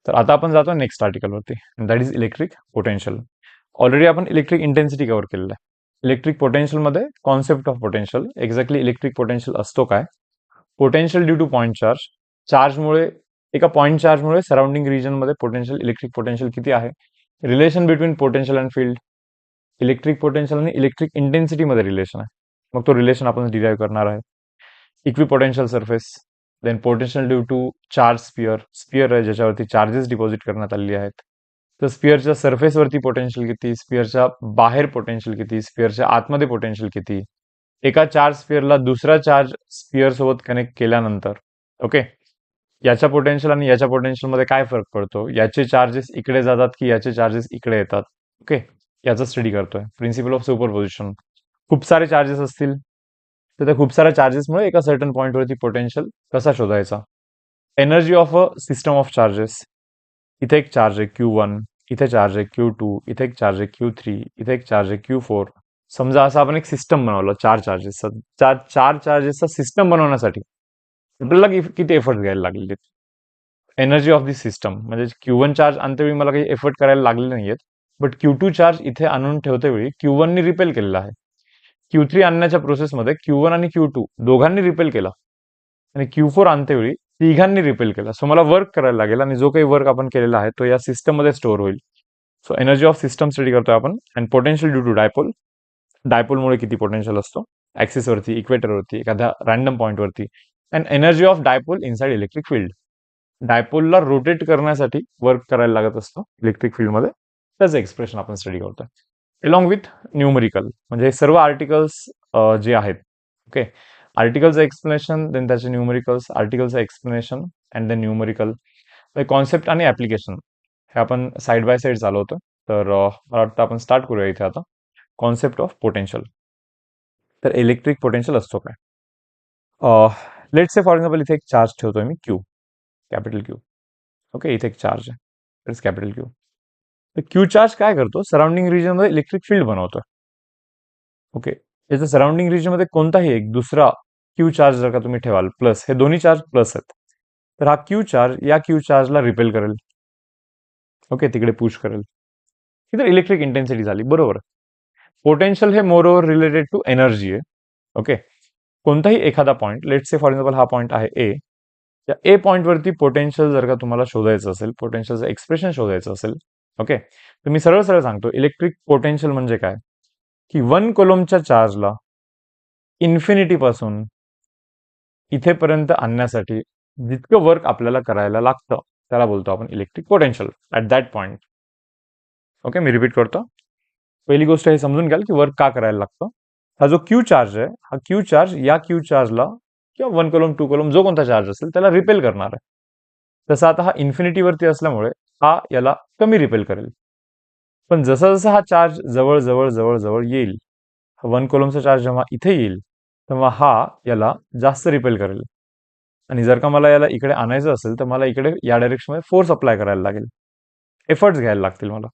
तर आता आपण जातो नेक्स्ट आर्टिकलवरती, that is electric potential. Already आपण इलेक्ट्रिक इंटेन्सिटी कव्हर केलेलं आहे. इलेक्ट्रिक पोटेन्शियलमध्ये concept of potential, exactly electric potential असतो काय? Potential due to point charge. चार्जमुळे, एका पॉइंट चार्जमुळे सराउंडिंग रिजनमध्ये पोटेन्शियल, इलेक्ट्रिक पोटेन्शियल किती आहे? Relation between potential and field. Electric potential आणि इलेक्ट्रिक इंटेन्सिटीमध्ये रिलेशन आहे. मग तो रिलेशन आपण डिराईव्ह करणार आहे. Equipotential surface, then potential due to charge sphere. Sphere आहे ज्याच्यावरती चार्जेस डिपॉझिट करण्यात आलेली आहेत. तर स्पियरच्या सरफेसवरती पोटेन्शियल किती, स्पियरच्या बाहेर पोटेन्शियल किती, स्पियरच्या आतमध्ये पोटेन्शियल किती, एका चार्ज स्पियरला दुसऱ्या चार्ज स्पियर सोबत कनेक्ट केल्यानंतर, ओके, याच्या पोटेन्शियल आणि याच्या पोटेन्शियल मध्ये काय फरक पडतो, याचे चार्जेस इकडे जातात की याचे चार्जेस इकडे येतात, ओके, याचा स्टडी करतोय. Principle of superposition. खूप सारे चार्जेस असतील तर त्या खूप साऱ्या चार्जेसमुळे एका सर्टन पॉईंटवरती पोटेन्शियल कसा शोधायचा. Energy of a system of charges. इथे एक चार्ज आहे Q1, इथे चार्ज आहे Q2, इथे एक चार्ज आहे Q3, इथे एक चार्ज आहे Q4. समजा असं आपण एक सिस्टम बनवलं चार चार्जेसचा. चार चार्जेसचा सिस्टम बनवण्यासाठी आपल्याला किती एफर्ट घ्यायला लागलेले. एनर्जी ऑफ दिस सिस्टम म्हणजे Q1 चार्ज आणतेवेळी मला काही एफर्ट करायला लागले नाहीयेत, बट Q2 चार्ज इथे आणून ठेवतेवेळी Q1 नी रिपेल केलेला आहे. Q3 आणण्याच्या प्रोसेसमध्ये Q1 आणि Q2 दोघांनी रिपेल केला आणि Q4 आणतेवेळी तिघांनी रिपेल केला. सो मला वर्क करायला लागेल आणि जो काही वर्क आपण केलेला आहे तो या सिस्टम मध्ये स्टोअर होईल. So energy of system study करतोय आपण. And potential due to dipole. डायपोलमुळे किती पोटेन्शियल असतो ऍक्सिसवरती, इक्वेटरवरती, एखाद्या रॅन्डम पॉईंटवरती. And energy of dipole inside electric field. डायपोलला रोटेट करण्यासाठी वर्क करायला लागत असतो इलेक्ट्रिक फील्डमध्ये. त्याचं एक्सप्रेशन आपण स्टडी करतोय अलॉंग विथ न्यूमरिकल. म्हणजे हे सर्व आर्टिकल्स जे आहेत, ओके, आर्टिकलचं एक्सप्लेनेशन, देन त्याचे न्यूमरिकल्स, आर्टिकलचं explanation and then numerical, concept आणि ऍप्लिकेशन हे आपण साईड बाय साईड चालवतो. तर मला वाटतं आपण स्टार्ट करूया इथे आता. Concept of potential. तर इलेक्ट्रिक पोटेन्शियल असतो काय? लेट्स से फॉर एक्झाम्पल इथे एक चार्ज ठेवतोय मी Q, कॅपिटल Q, ओके, इथे एक चार्ज आहे, इट्स कॅपिटल Q. तर Q चार्ज काय करतो, सराउंडिंग रिजनमध्ये इलेक्ट्रिक फील्ड बनवतो. ओके, याच्या सराउंडिंग रिजनमध्ये कोणताही एक दुसरा Q चार्ज जर का तुम्ही ठेवाल प्लस, हे दोन्ही चार्ज प्लस आहेत, तर हा Q चार्ज या Q चार्जला रिपेल करेल, ओके, तिकडे पुश करेल. इथे इलेक्ट्रिक इंटेन्सिटी झाली, बरोबर. पोटेन्शियल हे मोर ओव्हर रिलेटेड टू एनर्जी आहे, ओके. कोणताही एखादा point, let's say for example हा पॉईंट आहे ए, या ए पॉईंटवरती पोटेन्शियल जर का तुम्हाला शोधायचं असेल, पोटेन्शियलचं एक्सप्रेशन शोधायचं असेल, ओके, तर मी सरळ सरळ सांगतो इलेक्ट्रिक पोटेन्शियल म्हणजे काय, की 1 कोलॉमच्या चार्जला इन्फिनिटी पासून इथेपर्यंत आणण्यासाठी जितकं वर्क आपल्याला करायला लागतं त्याला बोलतो आपण electric potential at that point. Okay, me repeat करतो. पहिली गोष्ट हे समजून घ्याल की वर्क का करायला लागतं. हा जो Q चार्ज आहे, हा Q चार्ज या Q चार्जला किंवा 1 कोलॉम 2 कोलॉम जो कोणता चार्ज असेल त्याला रिपेल करणार आहे. तसं आता हा इन्फिनिटीवरती असल्यामुळे हा याला कमी रिपेल करेल. पण जसा जसा हा चार्ज जवळ जवळ जवळ जवळ येईल, 1 कोलॉमचा चार्ज जेव्हा इथे येईल तेव्हा हा याला जास्त रिपेल करेल. आणि जर का मला याला इकडे आणायचं असेल तर मला इकडे या डायरेक्शनमध्ये फोर्स अप्लाय करायला लागेल, एफर्ट्स घ्यायला लागतील मला.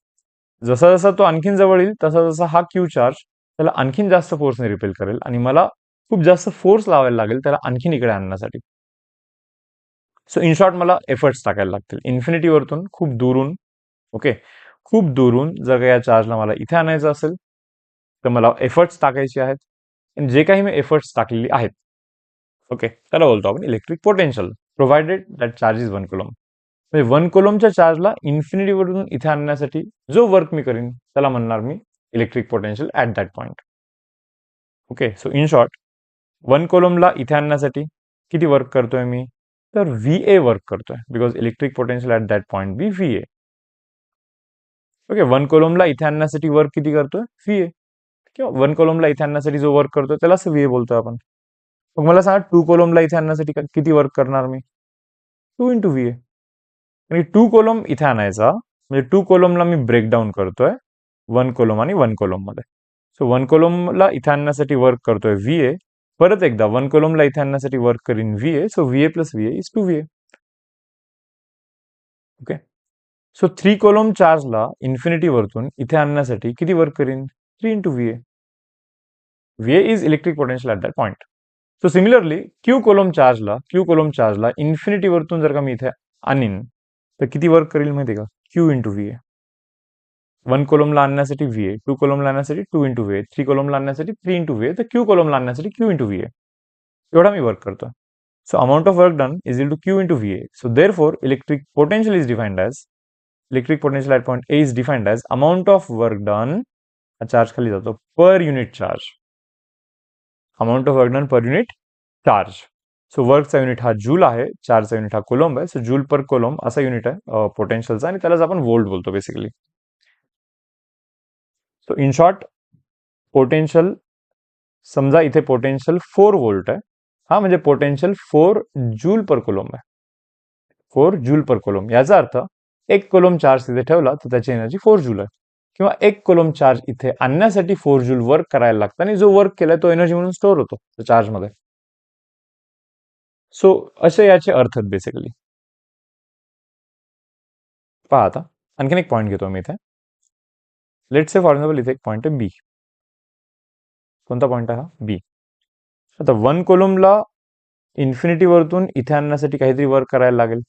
जसा जसा तो आणखीन जवळ येईल तसा जसा हा Q चार्ज त्याला आणखीन जास्त फोर्सने रिपेल करेल आणि मला खूप जास्त फोर्स लावायला लागेल त्याला आणखीन इकडे आणण्यासाठी. सो इन शॉर्ट मला एफर्ट्स टाकायला लागतील इन्फिनिटीवरतून खूप दुरून, ओके, खूप दुरून जर का या चार्जला मला इथे आणायचं असेल तर मला एफर्ट्स टाकायचे आहेत. आणि जे काही मी एफर्ट्स टाकलेली आहेत, ओके, त्याला बोलतो आपण electric potential, provided that charge is 1 कोलॉम. म्हणजे 1 कोलॉमच्या चार्जला इन्फिनिटीवरून इथे आणण्यासाठी जो वर्क मी करीन त्याला म्हणणार मी electric potential at that point. Okay, so in short 1 कोलॉमला इथे आणण्यासाठी किती वर्क करतोय मी, तर VA वर्क करतोय, because electric potential at that point B VA. Okay, 1 कोलॉमला इथे आणण्यासाठी वर्क किती करतोय, VA, किंवा 1 कोलॉमला इथे आणण्यासाठी जो वर्क करतोय त्यालाच VA बोलतोय आपण. मग मला सांगा 2 कोलॉमला इथे आणण्यासाठी किती वर्क करणार मी, 2 इंटू VA. आणि 2 कोलॉम इथे आणायचा म्हणजे 2 कोलॉमला मी ब्रेकडाऊन करतोय 1 कोलॉम आणि 1 कोलॉम मध्ये. सो 1 कोलॉमला इथे आणण्यासाठी वर्क करतोय VA, परत एकदा 1 कोलॉमला इथे आणण्यासाठी वर्क करीन VA, so VA plus VA is 2VA. Okay, so 3 coulomb चार्जला इन्फिनिटी वरतून इथे आणण्यासाठी किती वर्क करीन, 3 into VA. VA is electric potential at that point. So similarly Q coulomb चार्जला इन्फिनिटी वरतून जर का मी इथे आणीन तर किती वर्क करेल माहिती आहे का? क्यू इंटू व्ही ए. 1 कोलमला आणण्यासाठी व्ही ए, 2 कोलमला आणण्यासाठी 2 इंटू व्ही ए, 3 कोलमला आणण्यासाठी 3 इंटू व्ही ए, तर क्यू कोलमला आणण्यासाठी क्यू इंटू व्ही ए. एवढा मी वर्क करतो. So amount of work done is equal to Q into VA. So therefore, electric potential is defined as electric potential at point A is defined as amount of work done, charge खाली जातो, per unit charge. Amount of work done per unit charge. So वर्कचा unit हा joule आहे, चार्जचा unit हा कोलम आहे. So joule पर कोलम असा unit आहे पोटेन्शियलचा, आणि त्यालाच आपण वोल्ट बोलतो basically. So in short, potential, समजा इथे पोटेन्शियल 4 वोल्ट आहे, हा म्हणजे पोटेन्शियल 4 जूल पर कोलम आहे. 4 जूल पर कोलम, याचा अर्थ एक कोलम चार्ज तिथे ठेवला तर त्याची एनर्जी 4 जूल आहे, किंवा एक कोलम चार्ज इथे आणण्यासाठी 4 जूल वर्क करायला लागतं, आणि जो वर्क केलाय तो एनर्जी म्हणून स्टोअर होतो चार्जमध्ये. सो असे याचे अर्थ आहेत बेसिकली. पहा आता आणखीन एक पॉईंट घेतो मी इथे. लेट्स से फॉर एक्झाम्पल इथे एक पॉईंट आहे बी. कोणता पॉईंट आहे हा? बी. आता 1 कोलमला इन्फिनिटी वरतून इथे आणण्यासाठी काहीतरी वर्क करायला लागेल,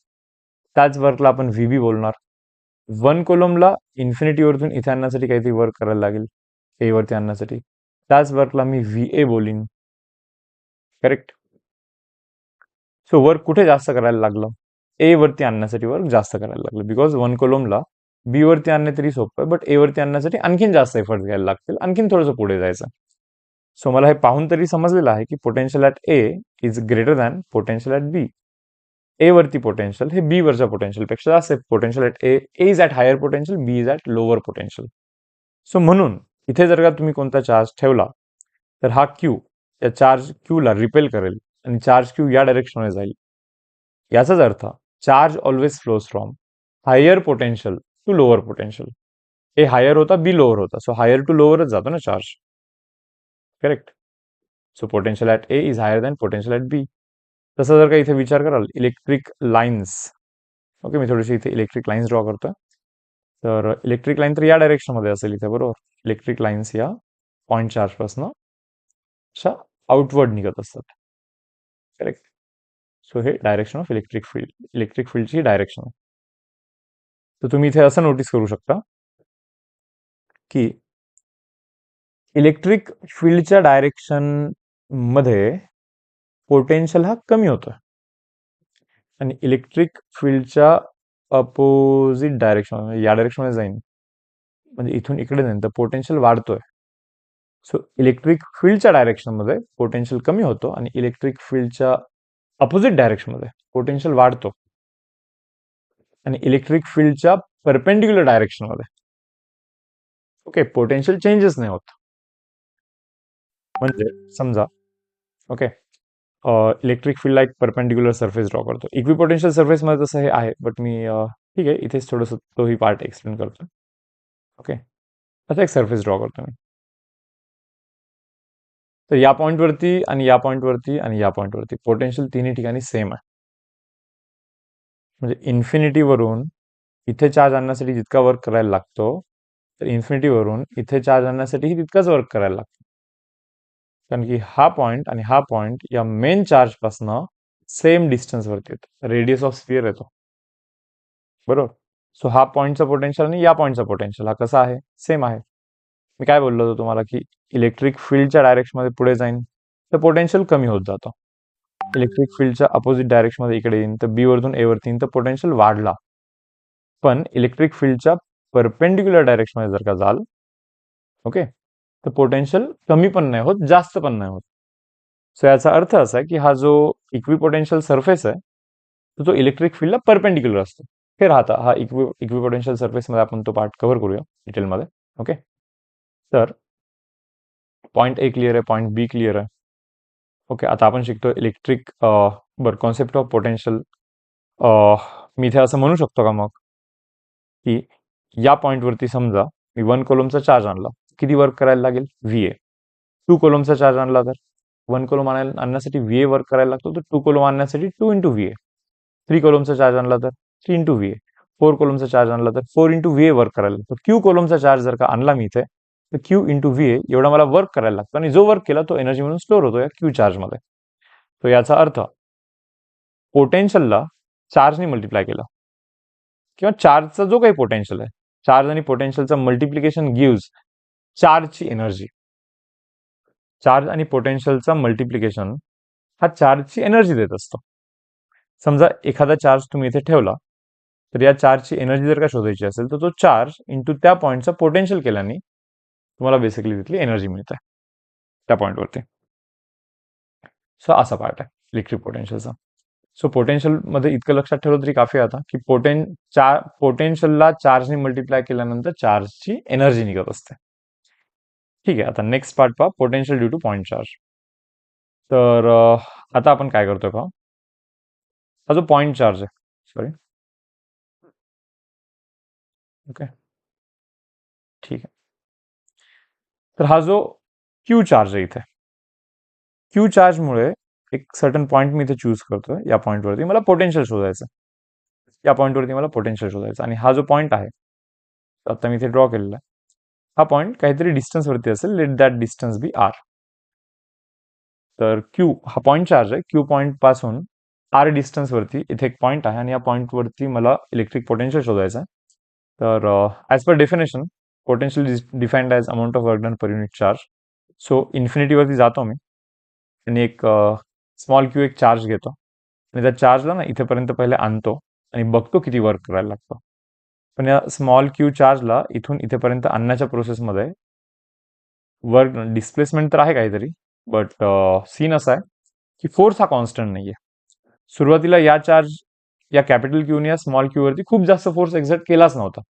त्याच वर्कला आपण व्ही बोलणार. 1 कोलमला इन्फिनिटी वरतून इथे आणण्यासाठी काहीतरी वर्क करायला लागेल, ए वरती आणण्यासाठी, त्याच वर्कला मी व्ही ए बोलीन. करेक्ट. सो वर्क कुठे जास्त करायला लागलं? ए वरती आणण्यासाठी वर्क जास्त करायला लागलं, बिकॉज 1 कोलमला बी वरती आणणे तरी सोपं आहे, बट ए वरती आणण्यासाठी आणखीन जास्त एफर्ट घ्यायला लागतील, आणखीन थोडंसं पुढे जायचं. सो मला हे पाहून तरी समजलेलं आहे की potential at A is greater than potential at B. A वरती पोटेन्शियल हे बी वरच्या पोटेन्शियल पेक्षा जास्त आहे. Potential at A is at higher potential, B is at lower potential. So म्हणून इथे जर का तुम्ही कोणता चार्ज ठेवला तर हा क्यू या चार्ज क्यूला रिपेल करेल, आणि चार्ज क्यू या डायरेक्शनमध्ये जाईल. याचाच अर्थ charge always flows from higher potential to lower potential. A higher होता, बी लोअर होता, सो हायर टू लोअरच जातो ना charge. Correct. So potential at A is higher than potential at B. तसं जर का इथे विचार कराल इलेक्ट्रिक लाईन्स, ओके, मी थोडीशी इथे इलेक्ट्रिक लाईन्स ड्रॉ करतो. तर इलेक्ट्रिक लाईन तर या डायरेक्शनमध्ये असेल इथे, बरोबर. इलेक्ट्रिक लाईन्स या पॉईंट चार्जपासून अशा आउटवर्ड निघत असतात. करेक्ट. सो हे direction of electric field, electric फील्डची डायरेक्शन आहे. तर तुम्ही इथे असं नोटीस करू शकता की इलेक्ट्रिक फील्डच्या डायरेक्शन मध्ये पोटेन्शियल हा कमी होतोय, आणि इलेक्ट्रिक फील्डच्या अपोजिट डायरेक्शन, या डायरेक्शनमध्ये जाईन म्हणजे इथून इकडे जाईन तर पोटेन्शियल वाढतोय. सो इलेक्ट्रिक फील्डच्या डायरेक्शनमध्ये पोटेन्शियल कमी होतो, आणि इलेक्ट्रिक फील्डच्या अपोजिट डायरेक्शनमध्ये पोटेन्शियल वाढतो, आणि इलेक्ट्रिक फील्डच्या परपेंडिक्युलर डायरेक्शनमध्ये ओके पोटेन्शियल चेंजेस नाही होत. म्हणजे समजा ओके इलेक्ट्रिक फील्डला एक परपेंडिक्युलर सरफेस ड्रॉ करतो. इक्विपोटेन्शियल सरफेसमध्ये तसं हे आहे, बट मी ठीक आहे इथेच थोडंसं तोही पार्ट एक्सप्लेन करतो. ओके, आता एक सरफेस ड्रॉ करतो मी. तर या पॉईंटवरती आणि या पॉईंटवरती आणि या पॉईंटवरती पोटेन्शियल तिन्ही ठिकाणी सेम आहे. म्हणजे इन्फिनिटीवरून इथे चार्ज आणण्यासाठी जितका वर्क करायला लागतो, तर इन्फिनिटीवरून इथे चार्ज आणण्यासाठीही तितकाच वर्क करायला लागतो. कारण की हा पॉईंट आणि हा पॉईंट या मेन चार्जपासून सेम डिस्टन्सवरती येतो, रेडियस ऑफ स्फिअर येतो, बरोबर. सो हा पॉईंटचा पोटेन्शियल आणि या पॉईंटचा पोटेन्शियल हा कसा आहे? सेम आहे. मी काय बोललो होतो तुम्हाला की इलेक्ट्रिक फील्डच्या डायरेक्शनमध्ये पुढे जाईन तर पोटेन्शियल कमी होत जातो. इलेक्ट्रिक फील्डच्या अपोजिट डायरेक्शनमध्ये इकडे येईन तर बी वरतून ए वरती येईन तर पोटेन्शियल वाढला. पण इलेक्ट्रिक फील्डच्या परपेंडिक्युलर डायरेक्शनमध्ये जर का जाल ओके तर पोटेन्शियल कमी पण नाही होत, जास्त पण नाही होत. सो याचा अर्थ असा आहे की हा जो इक्विपोटेन्शियल सरफेस आहे तो इलेक्ट्रिक फील्डला परपेंडिक्युलर असतो. हे राहता हा इक्विपोटेन्शियल सरफेसमध्ये आपण तो पार्ट कव्हर करूया डिटेलमध्ये. ओके, तर पॉईंट ए क्लिअर आहे, पॉईंट बी क्लिअर आहे. ओके, आता आपण शिकतो इलेक्ट्रिक कॉन्सेप्ट ऑफ पोटेन्शियल. मी इथे असं म्हणू शकतो का मग की या पॉईंटवरती समजा मी 1 कोलमचा चार्ज आणला, किती वर्क करायला लागेल? V A. 2 कोलमचा चार्ज आणला तर 1 कोलम आणण्यासाठी व्ही ए वर्क करायला लागतो, तर 2 कोलम आणण्यासाठी 2 इंटू व्ही ए. 3 कोलमचा चार्ज आणला तर 3 इंटू व्ही ए. 4 कोलमचा चार्ज आणला तर 4 इंटू व्ही ए वर्क करायला लागतो. क्यू कोलमचा चार्ज जर का आणला मी इथे तर क्यू इंटू व्ही ए एवढा मला वर्क करायला लागतो, आणि जो वर्क केला तो एनर्जी म्हणून स्टोअर होतो या क्यू चार्जमध्ये. तो याचा अर्थ पोटेन्शियलला चार्जने मल्टिप्लाय केला किंवा चार्जचा जो काही पोटेन्शियल आहे, चार्ज आणि पोटेन्शियलचा मल्टिप्लिकेशन गिव्स चार्जची एनर्जी. चार्ज आणि पोटेन्शियलचा मल्टिप्लिकेशन हा चार्जची एनर्जी देत असतो. समजा एखादा चार्ज तुम्ही इथे ठेवला, तर या चार्जची एनर्जी जर का शोधायची असेल तर तो चार्ज इंटू त्या पॉईंटचा पोटेन्शियल केल्याने तुम्हाला बेसिकली तिथली एनर्जी मिळते त्या पॉईंटवरती. सो असा पार्ट आहे इलेक्ट्रिक पोटेन्शियलचा. सो पोटेन्शियल मध्ये इतकं लक्षात ठेवलं तरी काफी आता की पोटेन्शियलला चार्जने मल्टिप्लाय केल्यानंतर चार्जची एनर्जी निघत असते. ठीक आहे, आता नेक्स्ट पार्ट पहा, potential due to point charge. तर आता आपण काय करतोय पहा, हा जो पॉइंट चार्ज आहे, सॉरी, ओके, ठीक आहे. तर हा जो क्यू चार्ज आहे इथे, क्यू चार्जमुळे एक सर्टन पॉईंट मी इथे चूज करतोय. या पॉईंटवरती मला पोटेन्शियल शोधायचं, या पॉईंटवरती मला पोटेन्शियल शोधायचं. आणि हा जो पॉईंट आहे, आता मी इथे ड्रॉ केलेला आहे, हा पॉईंट काहीतरी डिस्टन्स वरती असेल. Let that distance be R. तर क्यू हा पॉईंट चार्ज आहे. क्यू पॉईंट पासून आर डिस्टन्स वरती इथे एक पॉईंट आहे आणि या पॉईंट वरती मला इलेक्ट्रिक पोटेन्शियल शोधायचं आहे. तर as per definition potential is defined as amount of work done per unit charge. So इन्फिनिटीवरती जातो मी आणि एक स्मॉल क्यू एक चार्ज घेतो आणि त्या चार्जला ना इथेपर्यंत पहिले आणतो आणि बघतो किती वर्क करायला लागतं. पण या स्मॉल क्यू चार्जला इथून इथेपर्यंत आणण्याच्या प्रोसेसमध्ये वर्क डिस्प्लेसमेंट तर आहे काहीतरी, बट सीन असा आहे की फोर्स हा कॉन्स्टंट नाहीये. सुरुवातीला या कॅपिटल क्यूने या स्मॉल क्यू वरती खूप जास्त फोर्स एक्झर्ट केलाच नव्हता.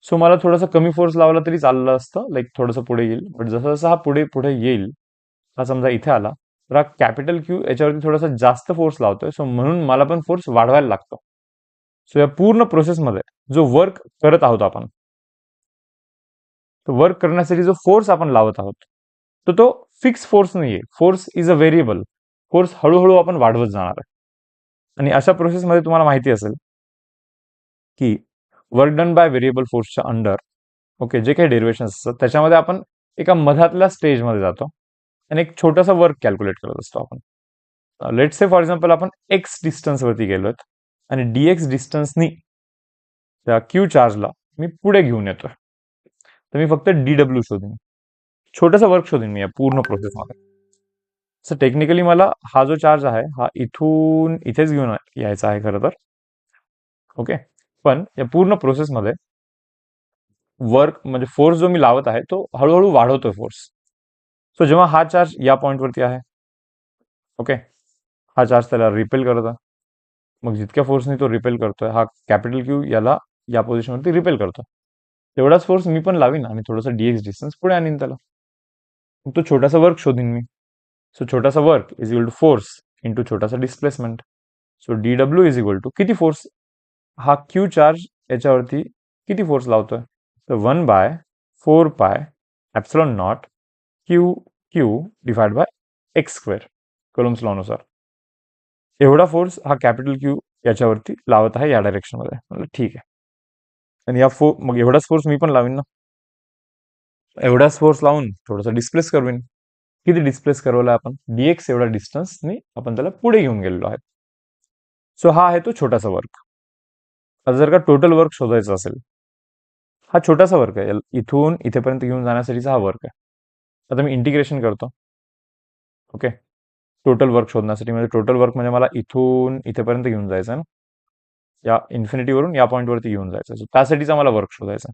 सो मला थोडासा कमी फोर्स लावला तरी चाललं असतं, लाईक थोडंसं पुढे येईल. बट जसं जसं हा पुढे पुढे येईल, हा समजा इथे आला तर हा कॅपिटल क्यू याच्यावरती थोडासा जास्त फोर्स लावतोय. सो म्हणून मला पण फोर्स वाढवायला लागतो. सो या पूर्ण प्रोसेसमध्ये जो वर्क करत आहोत आपण, तो वर्क करण्यासाठी जो फोर्स आपण लावत आहोत, तो फिक्स फोर्स नाहीये. Force is a variable. Force हळूहळू आपण वाढवत जाणार आहे. आणि अशा प्रोसेसमध्ये तुम्हाला माहिती असेल की वर्क डन बाय व्हेरिएबल फोर्सच्या अंडर, ओके, जे काही डेरिवेशन असतात त्याच्यामध्ये आपण एका मधातल्या स्टेजमध्ये जातो आणि एक छोटासा वर्क कॅल्क्युलेट करत असतो आपण. लेट से फॉर एक्झाम्पल आपण एक्स डिस्टन्सवरती गेलोत आणि डीएक्स डिस्टन्सनी त्या क्यू चार्जला मी पुढे घेऊन येतोय. तर मी फक्त डीडब्ल्यू शोधीन, छोटासा वर्क शोधीन मी या पूर्ण प्रोसेसमध्ये. सो टेक्निकली मला हा जो चार्ज आहे हा इथून इथेच घेऊन यायचा आहे खरं तर, ओके. पण या पूर्ण प्रोसेसमध्ये वर्क म्हणजे फोर्स जो मी लावत आहे तो हळूहळू वाढवतोय फोर्स. सो जेव्हा हा चार्ज या पॉईंटवरती आहे, ओके, हा चार्ज त्याला रिपेल करतोय. मग जितक्या फोर्सने तो रिपेल करतोय, हा कॅपिटल क्यू याला या पोझिशनवरती रिपेल करतोय, तेवढाच फोर्स मी पण लावीन आणि थोडंसं डीएक्स डिस्टन्स पुढे आणीन त्याला. मग तो छोटासा वर्क शोधीन मी. सो छोटासा work is equal to force into छोटासा डिस्प्लेसमेंट. सो डीडब्ल्यू इज इक्वल टू किती फोर्स हा क्यू चार्ज याच्यावरती किती फोर्स लावतोय, तर 1/4π epsilon naught q q divide by x square, Coulomb's लॉनुसार. एवढा फोर्स हा कॅपिटल क्यू याच्यावरती लावत आहे या डायरेक्शनमध्ये. म्हणजे ठीक आहे. आणि मग एवढाच फोर्स मी पण लावीन ना. एवढाच फोर्स लावून थोडासा डिस्प्लेस करवीन. किती डिस्प्लेस करवला आपण, डीएक्स एवढा डिस्टन्सनी आपण त्याला पुढे घेऊन गेलेलो आहे. सो हा आहे तो छोटासा वर्क. आता जर का टोटल वर्क शोधायचा असेल, हा छोटासा वर्क आहे, इथून इथेपर्यंत घेऊन जाण्यासाठीचा हा वर्क आहे. आता मी इंटिग्रेशन करतो, ओके, टोटल वर्क शोधण्यासाठी. म्हणजे टोटल वर्क म्हणजे मला इथून इथेपर्यंत घेऊन जायचं आहे ना, या इन्फिनिटीवरून या पॉईंटवरती घेऊन जायचं. सो त्यासाठीचा मला वर्क शोधायचा.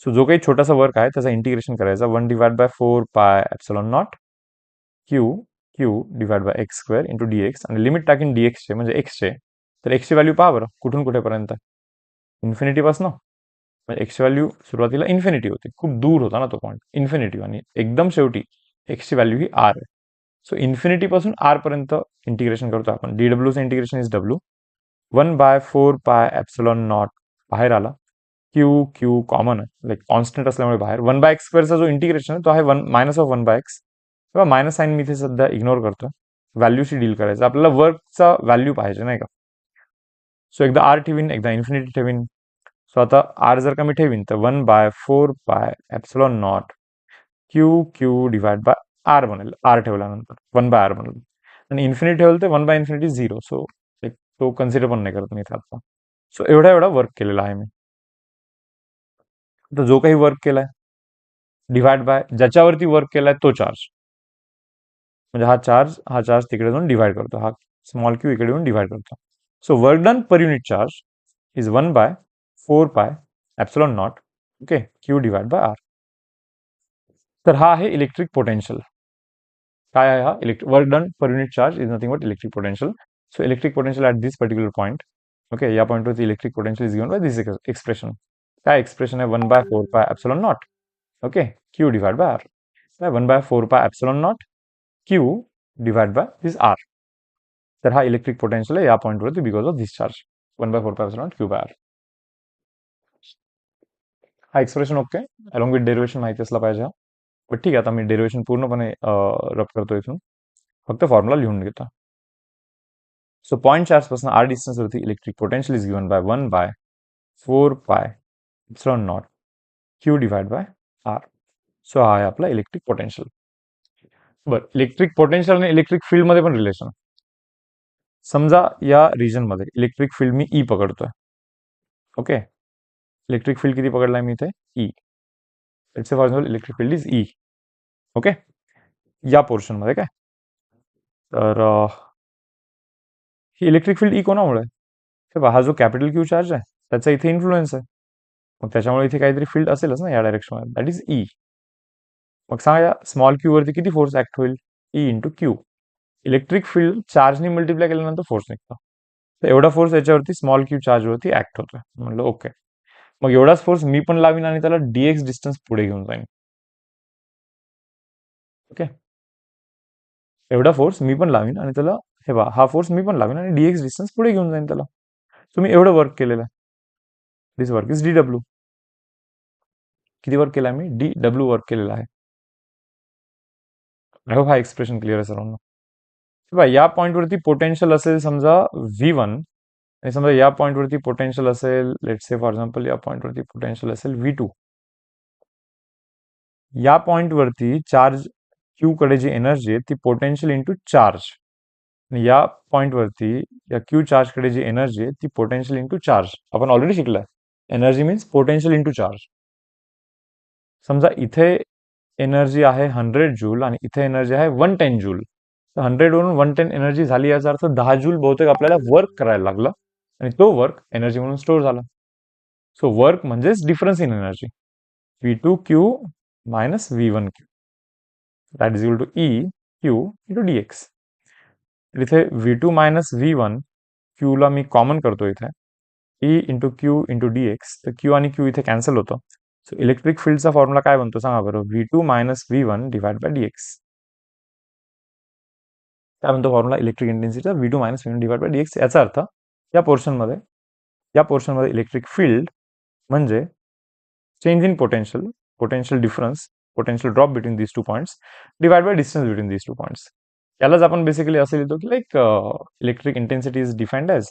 सो जो काही छोटासा वर्क आहे त्याचा इंटिग्रेशन करायचा. 1/4π∙ q q divide by x square into dx. आणि लिमिट टाकीन डीएक्सचे म्हणजे एक्सचे. तर एक्सची व्हॅल्यू पहा बरं कुठून कुठेपर्यंत, इन्फिनिटीपासून. म्हणजे एक्सची व्हॅल्यू सुरुवातीला इन्फिनिटी होती, खूप दूर होता ना तो पॉईंट, इन्फिनिटी. आणि एकदम शेवटी एक्सची व्हॅल्यू ही आर आहे. सो इन्फिनिटीपासून आर पर्यंत इंटिग्रेशन करतो आपण. डीडब्ल्यूचं इंटिग्रेशन इज डब्ल्यू. 1/4π∙ बाहेर आला. क्यू क्यू कॉमन आहे, लाईक कॉन्स्टंट असल्यामुळे बाहेर. 1/x² जो इंटिग्रेशन आहे तो आहे -1/x किंवा मायनस साईन मी इथे सध्या इग्नोर करतो. व्हॅल्यूशी डील करायचं आपल्याला, वर्कचा व्हॅल्यू पाहिजे नाही का. सो एकदा आर ठेवीन, एकदा इन्फिनिटी ठेवीन. सो आता आर जर का मी ठेवीन तर 1/4π∙ q q divide by r बनेल. आर ठेवल्यानंतर 1/r बनेल. आणि इन्फिनिटी ठेवलं तर 1/∞ 0. सो तो कन्सिडर पण नाही करत मी इथे आता. सो एवढा एवढा वर्क केलेला आहे मी. तर जो काही वर्क केलाय डिवाइड बाय ज्याच्यावरती वर्क केलाय तो चार्ज, म्हणजे हा चार्ज तिकडे जाऊन डिवाइड करतो, हा स्मॉल क्यू इकडे येऊन डिवाइड करतो. So work done per unit charge is 1/4 pi epsilon naught, okay, q divide by R. तर हा आहे इलेक्ट्रिक पोटेन्शियल. काय आहे हा? Work done per unit charge is nothing but electric potential. So electric potential at this particular point, okay, या पॉईंटवरती electric potential is given by this expression. काय expression आहे? 1/4 pi epsilon naught, okay, q divide by r. 1/4 pi epsilon naught Q divide by this r. तर हा electric potential आहे या पॉईंटवरती because of this charge 1/4 pi epsilon naught q by r. हा expression okay, along with derivation माहिती असला पाहिजे हा. बट ठीक आहे, आता मी डेरिवेशन पूर्णपणे रब करतो इथून, फक्त फॉर्म्युला लिहून घेतो. सो पॉईंट चार्ज पासून आर डिस्टन्स वरती electric potential is given by 1/4 pi epsilon naught Q divide by R. So हा आहे आपला इलेक्ट्रिक पोटेन्शियल. बरं, इलेक्ट्रिक पोटेन्शियल आणि इलेक्ट्रिक फील्ड मध्ये पण रिलेशन. समजा या रिजन मध्ये इलेक्ट्रिक फील्ड मी ई पकडतोय, ओके, इलेक्ट्रिक फील्ड किती पकडलाय मी इथे? E. It's for example electric field is E, okay, या पोर्शन मध्ये काय. तर ही इलेक्ट्रिक फील्ड ई कोणामुळे आहे? हे पहा, हा जो कॅपिटल क्यू चार्ज आहे त्याचा इथे इन्फ्लुएन्स आहे, मग त्याच्यामुळे इथे काहीतरी फील्ड असेलच ना या डायरेक्शन मध्ये, दॅट इज ई. मग सांगा या स्मॉल क्यू वरती किती फोर्स ऍक्ट होईल? E into Q. Electric field चार्जनी मल्टिप्लाय केल्यानंतर फोर्स निघतो, तर एवढा फोर्स याच्यावरती स्मॉल क्यू चार्ज वरती ऍक्ट होतोय. म्हणलं ओके, मग एवढाच फोर्स मी पण लावीन आणि त्याला डीएक्स डिस्टन्स पुढे घेऊन जाईन, ओके. एवढा फोर्स मी पण लावीन आणि त्याला, हे बघा, हा फोर्स मी पण लावीन आणि डीएक्स डिस्टन्स पुढे घेऊन जाईन त्याला. तुम्ही एवढं वर्क केलेलं आहे. दिस वर्क इज डी डब्ल्यू. किती वर्क केला मी? डी डब्ल्यू वर्क केलेला आहे. आय होप हा एक्सप्रेशन क्लिअर आहे सर्वांना. बघा, या पॉईंटवरती पोटेन्शियल असेल समजा V1, आणि समजा या पॉईंटवरती पोटेन्शियल असेल, लेट्स से फॉर एक्झाम्पल या पॉईंटवरती पोटेन्शियल असेल V2. या पॉईंटवरती चार्ज क्यू कडे जी एनर्जी आहे ती पोटेन्शियल इंटू चार्ज, आणि या पॉईंटवरती या क्यू चार्ज कडे जी एनर्जी आहे ती पोटेन्शियल इंटू चार्ज. आपण ऑलरेडी शिकलाय, energy means potential into charge. समजा इथे एनर्जी आहे 100 जूल आणि इथे एनर्जी आहे 110 जूल. तर 100 वरून 110 एनर्जी झाली, याचा अर्थ 10 जूल बहुतेक आपल्याला वर्क करायला लागलं आणि तो वर्क एनर्जी म्हणून स्टोअर झाला. सो वर्क म्हणजेच difference in energy, V2Q minus V1Q, that is equal to E Q into dx. इथे V2 मायनस V1 Q ला मी कॉमन करतो इथे, E into Q into dx, तर Q आणि Q इथे कॅन्सल होतो. सो इलेक्ट्रिक फील्डचा फॉर्म्युला काय बनतो सांगा बरं? V2 minus V1 divide by dx. काय म्हणतो फॉर्म्युला इलेक्ट्रिक इंटेन्सिटीचा? V2 minus V1 divide by dx. याचा अर्थ या पोर्शनमध्ये इलेक्ट्रिक फील्ड म्हणजे change in potential, potential difference, potential drop between these two points divide by distance between these two points. यालाच आपण बेसिकली असे लिहितो की like electric intensity is defined as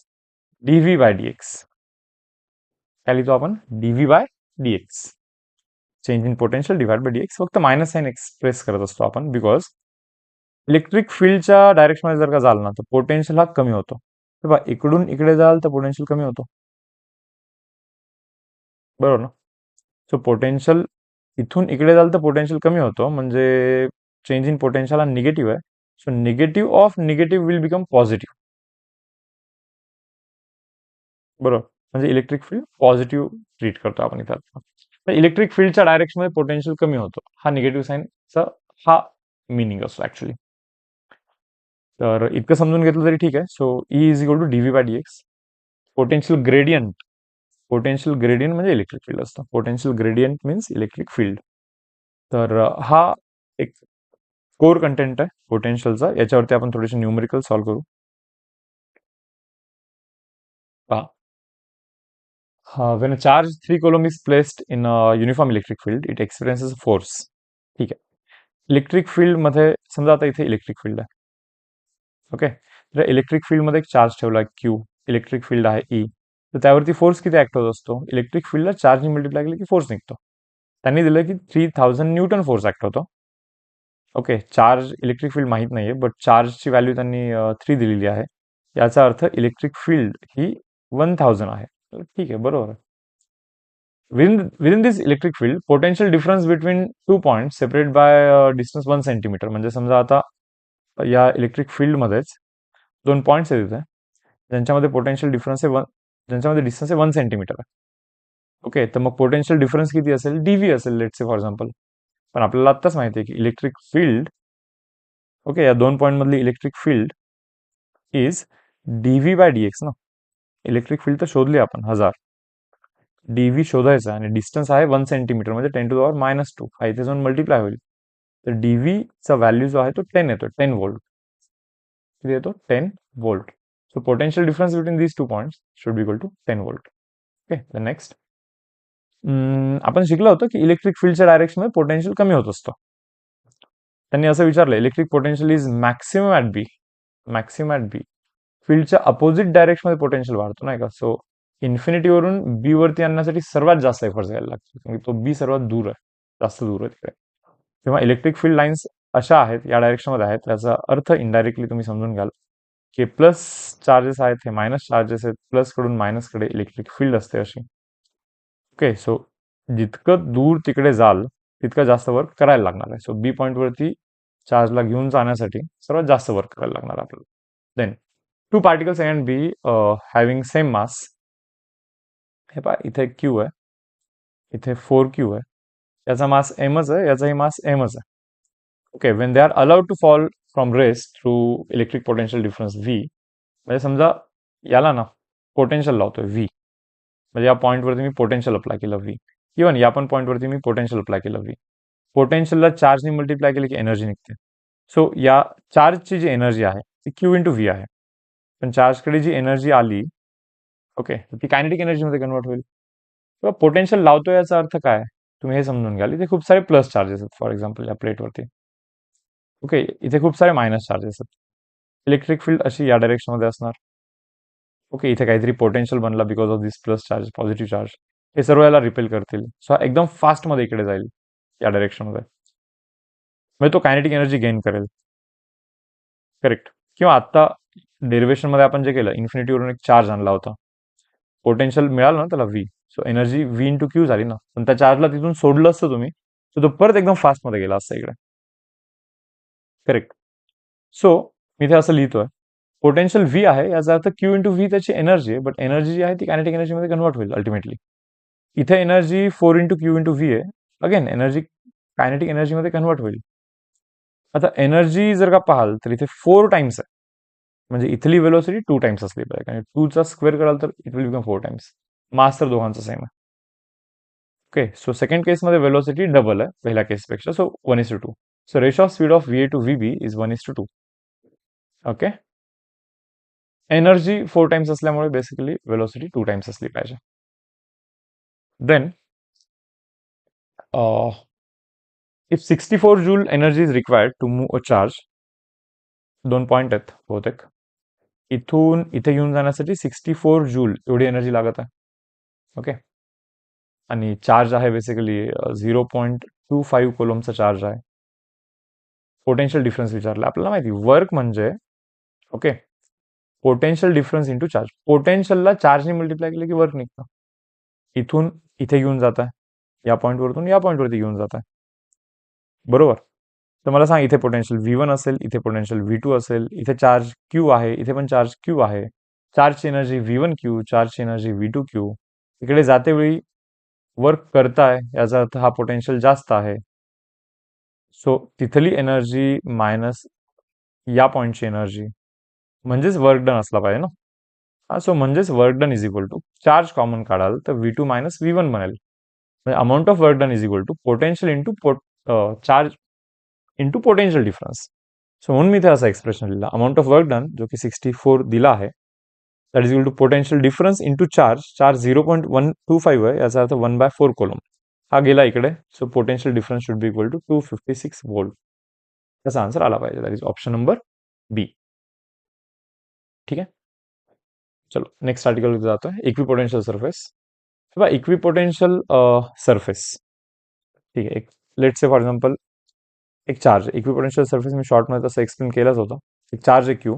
dV by dx. काय लिहितो आपण? dV by dx, change in potential divide by dx. फक्त minus sign express करत असतो आपण, बिकॉज इलेक्ट्रिक फील्डच्या डायरेक्शनमध्ये जर का जाल ना तर पोटेन्शियल हा कमी होतो. तेव्हा इकडून इकडे जाल तर पोटेन्शियल कमी होतो, बरोबर ना. सो पोटेन्शियल इथून इकडे जाल तर पोटेन्शियल कमी होतो, म्हणजे चेंज इन पोटेन्शियल हा निगेटिव्ह आहे. So negative of negative will become positive, बरोबर. म्हणजे इलेक्ट्रिक फील्ड पॉझिटिव्ह ट्रीट करतो आपण इथं. तर इलेक्ट्रिक फील्डच्या डायरेक्शनमध्ये पोटेन्शियल कमी होतो, हा निगेटिव्ह साईनचा हा मिनिंग असतो ऍक्च्युली. तर इतकं समजून घेतलं तरी ठीक आहे. So E is equal to D V by D X. Potential gradient, potential gradient म्हणजे इलेक्ट्रिक फील्ड असतं. Potential gradient means electric field. तर हा एक कोर कंटेंट आहे पोटेन्शियलचा. याच्यावरती आपण थोडेसे न्यूमेरिकल सॉल्व्ह करू. पहा, when a charge 3 coulomb is placed in a uniform electric field, it experiences a force. ठीक आहे. इलेक्ट्रिक फील्ड मध्ये समजा आता इथे इलेक्ट्रिक फील्ड आहे, ओके. तर इलेक्ट्रिक फील्ड मध्ये एक चार्ज ठेवला आहे क्यू, इलेक्ट्रिक फील्ड आहे ई. तर त्यावरती फोर्स किती ऍक्ट होत असतो? इलेक्ट्रिक फील्डला चार्जने मल्टिप्लाय केलं की फोर्स निघतो. त्यांनी दिलं की 3000 न्यूटन फोर्स ऍक्ट होतो, ओके. चार्ज इलेक्ट्रिक फील्ड माहीत नाहीये, बट चार्जची व्हॅल्यू त्यांनी 3 दिलेली आहे. याचा अर्थ इलेक्ट्रिक फील्ड ही 1000 आहे. ठीक आहे, बरोबर आहे. Within this electric field potential difference between two point separate by distance 1 centimetre, म्हणजे समजा आता या इलेक्ट्रिक फील्डमध्येच दोन पॉईंट्स आहेत इथे, ज्यांच्यामध्ये पोटेन्शियल डिफरन्स आहे ज्यांच्यामध्ये डिस्टन्स आहे 1 सेंटीमीटर आहे. ओके, तर मग पोटेन्शियल डिफरन्स किती असेल? डीव्ही असेल, लेट्स से फॉर एक्झाम्पल. पण आपल्याला आत्ताच माहिती आहे की इलेक्ट्रिक फील्ड, ओके, या दोन पॉईंट मधली electric field is D V by D X ना. इलेक्ट्रिक फील्ड तर शोधली आपण 1000, डीव्ही शोधायचा आणि डिस्टन्स आहे 1 सेंटीमीटर, म्हणजे 10⁻⁻², हा इथे जाऊन मल्टिप्लाय होईल. तर डीव्ही चा व्हॅल्यू जो आहे तो 10 येतो, 10 वोल्ट. किती येतो? 10 volt. So potential difference between these two points should be equal to 10 volt. Okay, the next आपण शिकलो होतो की इलेक्ट्रिक फील्डच्या डायरेक्शनमध्ये पोटेन्शियल कमी होत असतो. त्यांनी असं विचारलं, electric potential is maximum at B. Maximum at B. फील्डच्या अपोजिट डायरेक्शनमध्ये पोटेन्शियल वाढतो, नाही का? सो इन्फिनिटीवरून बी वरती आणण्यासाठी सर्वात जास्त एफर्ट्स घ्यायला लागतो, कारण तो बी सर्वात दूर आहे, जास्त दूर आहे तिकडे. तेव्हा इलेक्ट्रिक फील्ड लाईन्स अशा आहेत, या डायरेक्शनमध्ये आहेत, त्याचा अर्थ इनडायरेक्टली तुम्ही समजून घ्याल की प्लस चार्जेस आहेत, हे मायनस चार्जेस आहेत, प्लस कडून मायनस कडे इलेक्ट्रिक फील्ड असते अशी. ओके, सो जितकं दूर तिकडे जाल तितकं जास्त वर्क करायला लागणार आहे. सो बी पॉईंटवरती चार्जला घेऊन जाण्यासाठी सर्वात जास्त वर्क करायला लागणार आहे आपल्याला. Then two particles A and B having same mass. हे पहा, इथे क्यू आहे, इथे 4Q आहे, याचा मास एमच आहे, याचाही मास एमच आहे. Okay, when they are allowed to fall from rest through electric potential difference V, म्हणजे समजा याला ना पोटेन्शियल लावतोय व्ही, म्हणजे या पॉईंटवरती मी पोटेन्शियल अप्लाय केलं व्ही, इव्हन या पण पॉईंटवरती मी पोटेन्शियल अप्लाय केलं व्ही. पोटेन्शियलला चार्जने मल्टिप्लाय केलं की एनर्जी निघते. सो या चार्जची जी एनर्जी आहे ती क्यू इंटू व्ही आहे, पण चार्जकडे जी एनर्जी आली, ओके, ती कायनेटिक एनर्जीमध्ये कन्वर्ट होईल. किंवा पोटेन्शियल लावतोय याचा अर्थ काय, तुम्ही हे समजून घ्याल. इथे खूप सारे प्लस चार्जेस आहेत, फॉर एक्झाम्पल या प्लेटवरती. ओके, इथे खूप सारे मायनस चार्जेस आहेत. इलेक्ट्रिक फील्ड अशी या डायरेक्शनमध्ये असणार. ओके, इथे काहीतरी पोटेन्शियल बनला because of this plus charge, positive charge, हे सर्व याला रिपेल करतील. सो एकदम फास्टमध्ये इकडे जाईल या डायरेक्शनमध्ये, म्हणजे तो कायनेटिक एनर्जी गेन करेल. करेक्ट. किंवा आता डेरिवेशनमध्ये आपण जे केलं, इन्फिनिटीवरून एक चार्ज आणला होता, पोटेन्शियल मिळालं ना त्याला V, so energy V into Q झाली ना. पण त्या चार्जला तिथून सोडलं असतं तुम्ही, तर तो परत एकदम फास्टमध्ये गेला असता इकडे. करेक्ट. सो मी इथे असं लिहितोय, पोटेन्शियल व्ही आहे, याचा अर्थ क्यू इंटू व्ही त्याची एनर्जी आहे, बट एनर्जी जी आहे ती कायनेटिक एनर्जीमध्ये कन्वर्ट होईल अल्टिमेटली. इथे energy 4 into Q into V आहे, अगेन एनर्जी कायनेटिक एनर्जीमध्ये कन्वर्ट होईल. आता एनर्जी जर का पाहाल तर इथे 4 टाइम्स आहे, म्हणजे इथली वेलोसिटी 2 टाइम्स असली पाहिजे, कारण 2चा स्क्वेअर कराल तर it will become 4 times. Mass तर दोघांचं सेम आहे. ओके, सो सेकंड केसमध्ये वेलोसिटी डबल आहे पहिल्या केसपेक्षा, so 1:2. So ratio of speed of V A to V B is 1:2. Okay, energy 4 times असल्यामुळे बेसिकली वेलोसिटी 2 टाइम्स असली पाहिजे. Then if 64 joule energy is required to move a charge, दोन point आहेत बहुतेक, इथून इथे घेऊन जाण्यासाठी 64 जूल एवढी एनर्जी लागत आहे. ओके, आणि चार्ज आहे बेसिकली 0.25 कोलमचा चार्ज आहे. पोटेन्शियल डिफरन्स विचारला आपल्याला, माहिती वर्क म्हणजे, okay, potential difference into charge. पोटेन्शियलला चार्जने मल्टिप्लाय केलं की वर्क निघतं. इथून इथे घेऊन जात आहे, या पॉईंटवरतून या पॉईंटवरती घेऊन जात आहे, बरोबर. तर मला सांग, इथे पोटेन्शियल V1 असेल, इथे पोटेन्शियल V2 असेल, इथे चार्ज Q आहे, इथे पण चार्ज Q आहे. चार्जची एनर्जी V1Q, चार्जची एनर्जी V2Q. इकडे जाते वेळी वर्क करताय, याचा अर्थ हा पोटेन्शियल जास्त आहे. सो तिथली एनर्जी मायनस या पॉईंटची एनर्जी, म्हणजेच वर्क डन असला पाहिजे ना. हा, सो म्हणजेच work done is equal to, charge common काढाल तर V2 मायनस V1 बनेल, म्हणजे amount of work done is equal to potential into charge into potential difference. So म्हणून मी इथे असं एक्सप्रेशन लिहिलं, अमाऊंट ऑफ वर्क डन जो की 64 दिला आहे, that is equal to potential difference into charge. Charge 0.125 आहे, याचा अर्थ 1/4 कोलम हा गेला इकडे. So potential difference should be equal to 256 volt. त्याचा आन्सर आला पाहिजे, that is option number B. ठीक आहे, चलो नेक्स्ट आर्टिकल जातो आहे. Equipotential surface. किंवा इक्विपोटेन्शियल सरफेस, ठीक आहे. एक लेट्स से फॉर एक्झाम्पल एक चार्ज, इक्विपोटेन्शियल सरफेस मी शॉर्टमध्ये तसं एक्सप्लेन केलंच होतं. एक चार्ज आहे क्यू,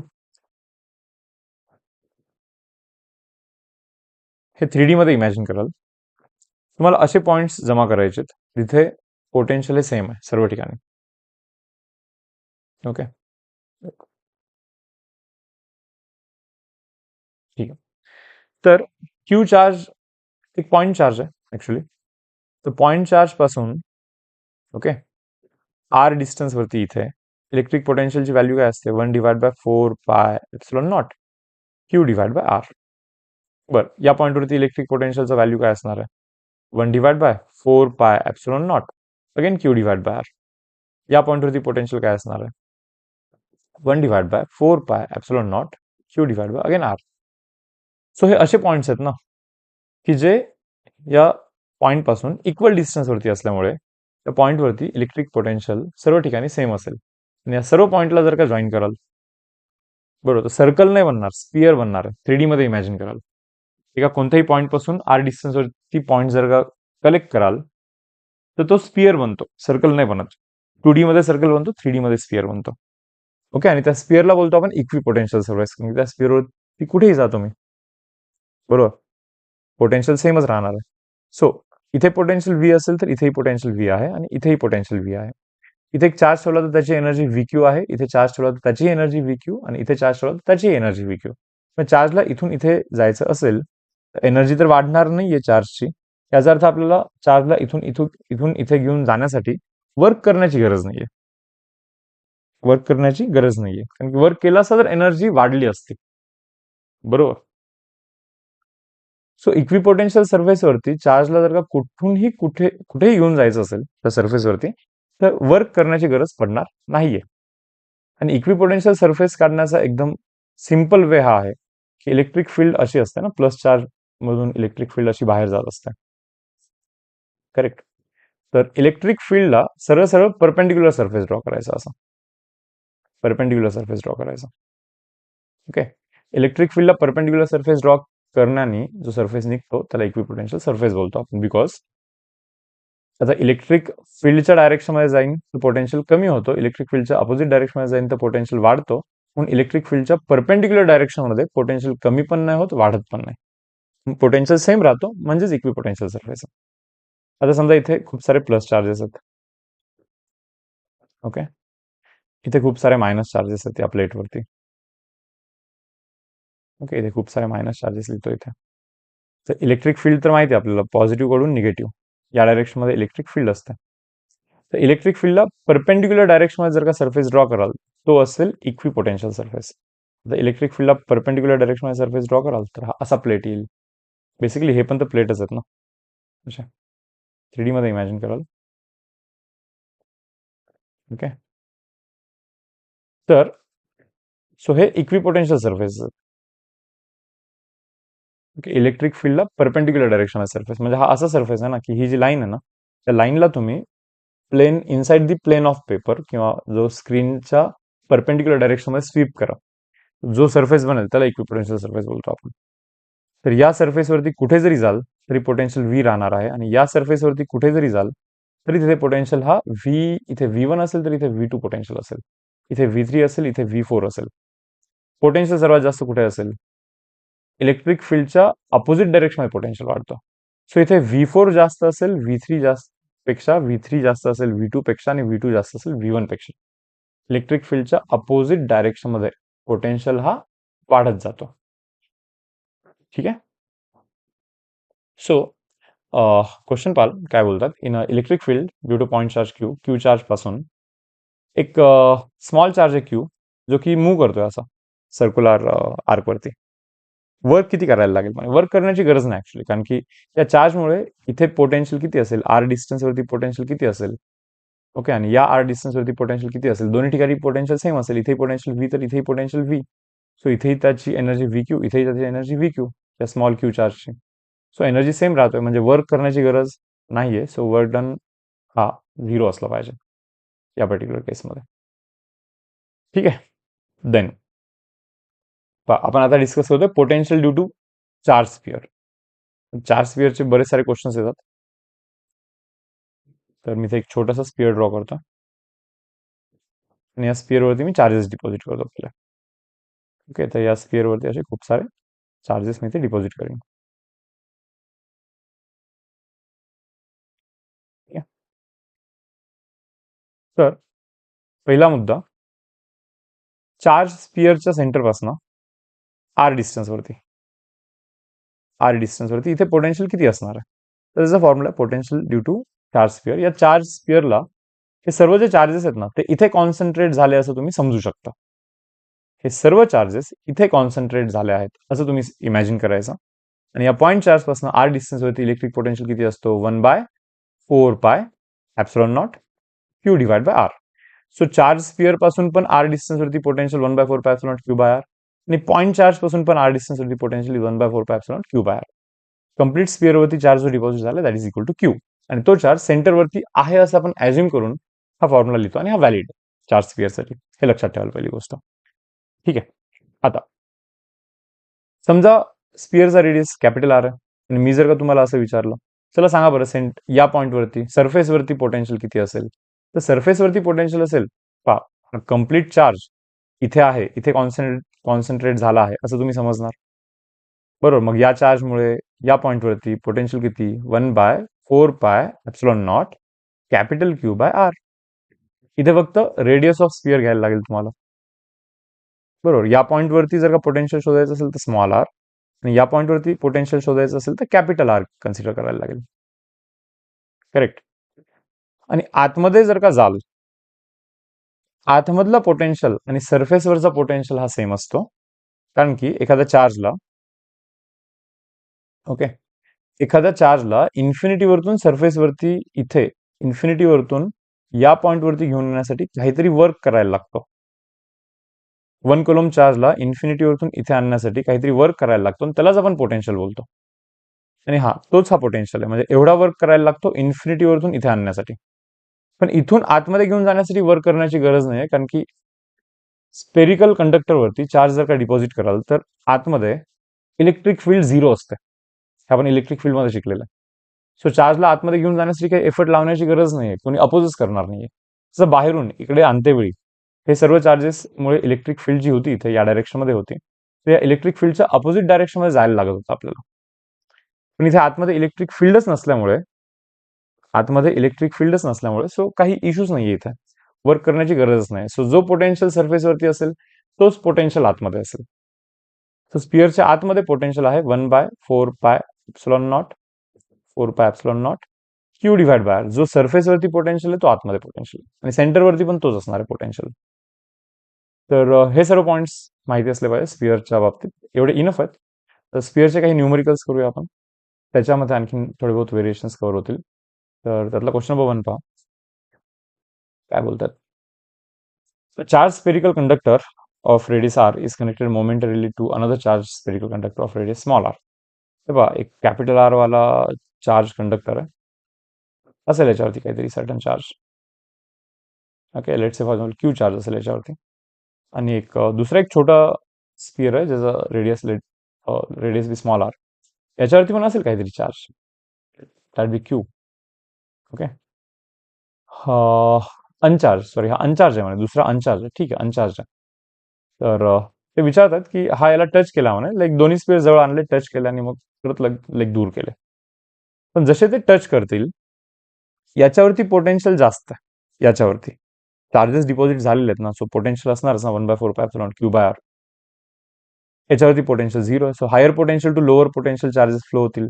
हे 3D मध्ये इमॅजिन कराल. तुम्हाला असे पॉइंट्स जमा करायचे जिथे पोटेन्शियल हे सेम आहे सर्व ठिकाणी. ओके, ठीक आहे. तर क्यू चार्ज एक पॉइंट चार्ज आहे ऍक्च्युली. तर पॉइंट चार्ज पासून ओके आर डिस्टन्स वरती इथे इलेक्ट्रिक पोटेन्शियलची व्हॅल्यू काय असते? 1/4πε0 क्यू डिवाइड बाय आर. बरं, या पॉईंटवरती इलेक्ट्रिक पोटेन्शियलचा व्हॅल्यू काय असणार आहे? 1/4πε0 again q divide by r. या पॉईंटवरती पोटेन्शियल काय असणार आहे? 1/4πε0 Q divide by again r. So हे असे पॉइंट्स आहेत ना की जे या पॉइंट पासून इक्वल डिस्टन्सवरती असल्यामुळे त्या पॉइंटवरती इलेक्ट्रिक पोटेन्शियल सर्व ठिकाणी सेम असेल. आणि या सर्व पॉइंटला जर का जॉईन कराल, बरोबर, सर्कल नाही बनणार, स्पियर बनणार आहे. 3D मध्ये इमॅजिन कराल. एका कोणत्याही पॉईंट पासून आर डिस्टन्सवरती पॉईंट जर का कलेक्ट कराल तर तो स्पियर बनतो, सर्कल नाही बनत. 2D मध्ये सर्कल बनतो, 3D मध्ये स्पियर बनतो. ओके, आणि त्या स्पियरला बोलतो आपण इक्वी पोटेन्शियल सर्व्हाइस. त्या स्पियरवरती कुठेही जा तुम्ही, बरोबर, पोटेन्शियल सेमच राहणार आहे. सो इथे पोटेन्शियल व्ही असेल तर इथेही पोटेन्शियल व्ही आहे आणि इथेही पोटेन्शियल व्ही आहे. इथे एक चार्ज ठेवला तर त्याची एनर्जी व्ही क्यू आहे, इथे चार्ज ठेवला तर त्याची एनर्जी व्ही क्यू, आणि इथे चार्ज ठेवला तर त्याची एनर्जी व्ही क्यू. मग चार्जला इथून इथे जायचं असेल तर एनर्जी तर वाढणार नाहीये चार्जची. याचा अर्थ आपल्याला चार्जला इथून इथून इथून इथे घेऊन जाण्यासाठी वर्क करण्याची गरज नाहीये. वर्क करण्याची गरज नाहीये, कारण की वर्क केला असता तर एनर्जी वाढली असती, बरोबर. सो इक्विपोटेन्शियल सरफेसवरती चार्जला जर का कुठूनही कुठेही घेऊन जायचं असेल त्या सरफेसवरती तर वर्क करण्याची गरज पडणार नाहीये. आणि इक्विपोटेन्शियल सरफेस काढण्याचा एकदम सिंपल वे हा आहे की इलेक्ट्रिक फील्ड अशी असते ना, प्लस चार्ज मधून इलेक्ट्रिक फील्ड अशी बाहेर जात असते, करेक्ट. तर इलेक्ट्रिक फील्डला सरळ सरळ परपेंडिक्युलर सरफेस ड्रॉ करायचा, असा परपेंडिक्युलर सरफेस ड्रॉ करायचा. ओके, इलेक्ट्रिक फील्डला परपेंडिक्युलर सरफेस ड्रॉ करण्याने जो सरफेस निघतो त्याला इक्विपोटेन्शियल सरफेस बोलतो आपण. बिकॉज आता इलेक्ट्रिक फील्डच्या डायरेक्शनमध्ये जाईन तर पोटेन्शियल कमी होतो, इलेक्ट्रिक फील्डच्या अपोजिट डायरेक्शनमध्ये जाईन तर पोटेन्शियल वाढतो. म्हणून इलेक्ट्रिक फील्डच्या परपेंडिक्युलर डायरेक्शनमध्ये पोटेन्शियल कमी पण नाही होत, वाढत पण नाही. पोटेन्शियल सेम राहतो, म्हणजेच इक्विपोटेन्शियल सरफेस. आता समजा इथे खूप सारे प्लस चार्जेस आहेत, ओके, इथे खूप सारे मायनस चार्जेस आहेत या प्लेटवरती. ओके, इथे खूप सारे मायनस चार्जेस लिहितो इथे. तर इलेक्ट्रिक फील्ड तर माहिती आहे आपल्याला, पॉझिटिव्ह कडून निगेटिव्ह या डायरेक्शनमध्ये इलेक्ट्रिक फील्ड असते. तर इलेक्ट्रिक फील्डला परपेंडिक्युलर डायरेक्शनमध्ये जर का सरफेस ड्रॉ कराल तो असेल इक्वी पोटेन्शियल सरफेस. तर इलेक्ट्रिक फील्डला परपेंडिक्युलर डायरेक्शनमध्ये सरफेस ड्रॉ कराल तर हा असा प्लेट येईल. बेसिकली हे पण तर प्लेटच आहेत ना. अच्छा, 3D मध्ये इमॅजिन कराल. ओके, तर सो हे equipotential surface. Okay, electric फील्डला परपेंडिक्युलर डायरेक्शन आहे सरफेस, म्हणजे हा असा सरफेस आहे ना की ही जी लाईन आहे ना त्या लाईनला तुम्ही plane inside the plane of paper किंवा जो स्क्रीनच्या परपेंडिक्युलर डायरेक्शनमध्ये स्वीप करा, जो सरफेस बनेल त्याला इक्विपोटेन्शियल सरफेस बोलतो आपण. तर या सरफेसवरती कुठे जरी जाल तरी पोटेन्शियल व्ही राहणार आहे, आणि या सरफेसवरती कुठे जरी जाल तरी तिथे पोटेन्शियल हा व्ही, इथे V1 असेल तर इथे V2 पोटेन्शियल असेल, इथे V3 असेल, इथे V4 असेल. पोटेन्शियल सर्वात जास्त कुठे असेल? इलेक्ट्रिक फील्डच्या अपोजिट डायरेक्शनमध्ये पोटेन्शियल वाढतो. सो इथे V4 जास्त असेल V3 जास्त पेक्षा, V3 जास्त असेल V2 पेक्षा, आणि V2 जास्त असेल V1 पेक्षा. इलेक्ट्रिक फील्डच्या अपोजिट डायरेक्शनमध्ये पोटेन्शियल हा वाढत जातो. ठीक आहे. सो क्वेश्चन पाल काय बोलतात, in electric field due to point charge Q, Q charge पासून एक स्मॉल चार्ज आहे क्यू जो की मूव्ह करतोय असा सर्क्युलर आर्कवरती. वर्क किती करायला लागेल? वर्क करण्याची गरज नाही ऍक्च्युली, कारण की या चार्जमुळे इथे पोटेन्शियल किती असेल, आर डिस्टन्सवरती पोटेन्शियल किती असेल, ओके, आणि या आर डिस्टन्सवरती पोटेन्शियल किती असेल, दोन्ही ठिकाणी पोटेन्शियल सेम असेल. इथे पोटेन्शियल व्ही तर इथेही पोटेन्शियल व्ही. सो इथेही त्याची एनर्जी व्ही क्यू, इथेही त्याची एनर्जी व्ही क्यू या small Q चार्जची. So energy same राहतोय, म्हणजे वर्क करण्याची गरज नाहीये. सो वर्क डन हा 0 असला पाहिजे या पर्टिक्युलर केसमध्ये. ठीक आहे. देन आपण आता डिस्कस करतोय potential due to charge sphere. Charge स्पियरचे बरेच सारे क्वेश्चन्स येतात. तर मी इथे एक छोटासा स्पियर ड्रॉ करतो आणि या स्पियरवरती मी चार्जेस डिपॉझिट करतो आपल्याला. ओके, तर या स्पियरवरती असे खूप सारे चार्जेस मी इथे डिपॉझिट करेन. तर पहिला मुद्दा, चार्ज स्पिअरच्या सेंटरपासून आर डिस्टन्सवरती इथे पोटेन्शियल किती असणार आहे? तर त्याचा formula potential due to charge sphere. या चार्ज स्पिअरला हे सर्व जे चार्जेस आहेत ना ते इथे कॉन्सन्ट्रेट झाले असं तुम्ही समजू शकता. हे सर्व चार्जेस इथे कॉन्सन्ट्रेट झाले आहेत असं तुम्ही इमॅजिन करायचं. आणि या पॉईंट चार्ज पासून आर डिस्टन्सवरती इलेक्ट्रिक पोटेन्शियल किती असतो? 1/4π epsilon naught Q divide by R. So charge sphere पासून पण आर डिस्टन्स वरती potential 1/4π epsilon naught q by r, आणि पॉईंट चार्ज पासून पण आर डिस्टन्स वरती potential 1/4π epsilon naught q by r. Complete sphere वरती चार्ज जो डिपॉझिट झाला that is equal to q. आणि तो चार्ज सेंटरवरती आहे असं आपण ॲज्युम करून हा फॉर्म्युला लिहितो, आणि हा व्हॅलिड चार्ज स्पिअरसाठी. हे लक्षात ठेवायला पहिली गोष्ट. ठीक आहे. आता समजा स्पिअरचा रेडियस कॅपिटल आर आहे, आणि मी जर का तुम्हाला असं विचारलं, चला सांगा बरं या पॉईंटवरती सरफेसवरती पोटेन्शियल किती असेल? तर सरफेसवरती पोटेन्शियल असेल, पहा कम्प्लीट चार्ज इथे आहे, इथे कॉन्सन्ट्रेट झाला आहे असं तुम्ही समजणार. बरोबर. मग या चार्जमुळे या पॉईंटवरती पोटेन्शियल किती? 1/4π epsilon naught capital Q by r. इथे फक्त रेडियस ऑफ स्पिअर घ्यायला लागेल तुम्हाला. बरोबर. या पॉईंटवरती जर का पोटेन्शियल शोधायचं असेल तर स्मॉल आर, आणि या पॉईंटवरती पोटेन्शियल शोधायचं असेल तर कॅपिटल आर कन्सिडर करायला लागेल. करेक्ट. आणि आतमध्ये जर का जाल, आतमधला पोटेन्शियल आणि सरफेसवरचा पोटेन्शियल हा सेम असतो, कारण की एखाद्या चार्जला इन्फिनिटीवरतून सरफेसवरती इथे इन्फिनिटीवरतून या पॉईंटवरती घेऊन येण्यासाठी काहीतरी वर्क करायला लागतं. 1 कोलम चार्जला इन्फिनिटीवरतून इथे आणण्यासाठी काहीतरी वर्क करायला लागतो, आणि त्यालाच आपण पोटेन्शियल बोलतो. आणि तोच हा पोटेन्शियल आहे. म्हणजे एवढा वर्क करायला लागतो इन्फिनिटीवरतून इथे आणण्यासाठी. पण इथून आतमध्ये घेऊन जाण्यासाठी वर्क करण्याची गरज नाही, कारण की स्पेरिकल कंडक्टरवरती चार्ज जर का डिपॉझिट कराल तर आतमध्ये इलेक्ट्रिक फील्ड 0 असते. हे आपण इलेक्ट्रिक फील्डमध्ये शिकलेलं आहे. सो चार्जला आतमध्ये घेऊन जाण्यासाठी काही एफर्ट लावण्याची गरज नाहीये, कोणी अपोजच करणार नाहीये. जसं बाहेरून इकडे आणतेवेळी हे सर्व चार्जेसमुळे इलेक्ट्रिक फील्ड जी होती इथे या डायरेक्शनमध्ये होती, तर या इलेक्ट्रिक फील्डच्या अपोजिट डायरेक्शनमध्ये जायला लागत होतं आपल्याला. पण इथे आतमध्ये इलेक्ट्रिक फील्डच नसल्यामुळे सो काही इश्यूज नाहीये इथे, वर्क करण्याची गरजच नाही. सो जो पोटेन्शियल सरफेसवरती असेल तोच पोटेन्शियल आतमध्ये असेल. सो स्पिअरच्या आतमध्ये पोटेन्शियल आहे 1/4π epsilon naught 4π epsilon naught Q divide by r. जो सरफेसवरती पोटेन्शियल आहे तो आतमध्ये पोटेन्शियल, आणि सेंटरवरती पण तोच असणार आहे पोटेन्शियल. तर हे सर्व पॉईंट्स माहिती असले पाहिजे स्पिअरच्या बाबतीत. एवढे इनफ आहेत. तर स्पिअरचे काही न्यूमरिकल्स करूया आपण, त्याच्यामध्ये आणखी थोडे बहुत व्हेरिएशन्स कव्हर होतील. तर त्यातला क्वेश्चन नंबर 1 पहा, काय बोलतात. Charge spherical conductor of radius r is connected momentarily to another charged spherical conductor of radius small r. हे पहा, एक कॅपिटल आर वाला चार्ज कंडक्टर आहे, असेल याच्यावरती काहीतरी certain charge. Okay, let's say for example Q charge असेल याच्यावरती, आणि दुसरा एक छोटा स्पिअर आहे ज्याचा रेडियस बी स्मॉल आर, याच्यावरती पण असेल काहीतरी charge, that be Q. Okay, uncharged हा अनचार्ज आहे म्हणे, दुसरा अनचार्ज आहे. ठीक आहे, अनचार्ज आहे. तर ते विचारतात की याला टच केला म्हणे, लाईक दोन्ही स्पेस जवळ आणले, टच केले, आणि मग परत लाईक दूर केले. पण जसे ते टच करतील याच्यावरती पोटेन्शियल जास्त आहे, याच्यावरती चार्जेस डिपॉझिट झालेले आहेत ना, सो पोटेन्शियल असणारच ना 1/4π एप्सिलॉन क्यू बाय आर. याच्यावरती पोटेन्शियल 0 आहे, so higher potential to lower potential charges flow होतील.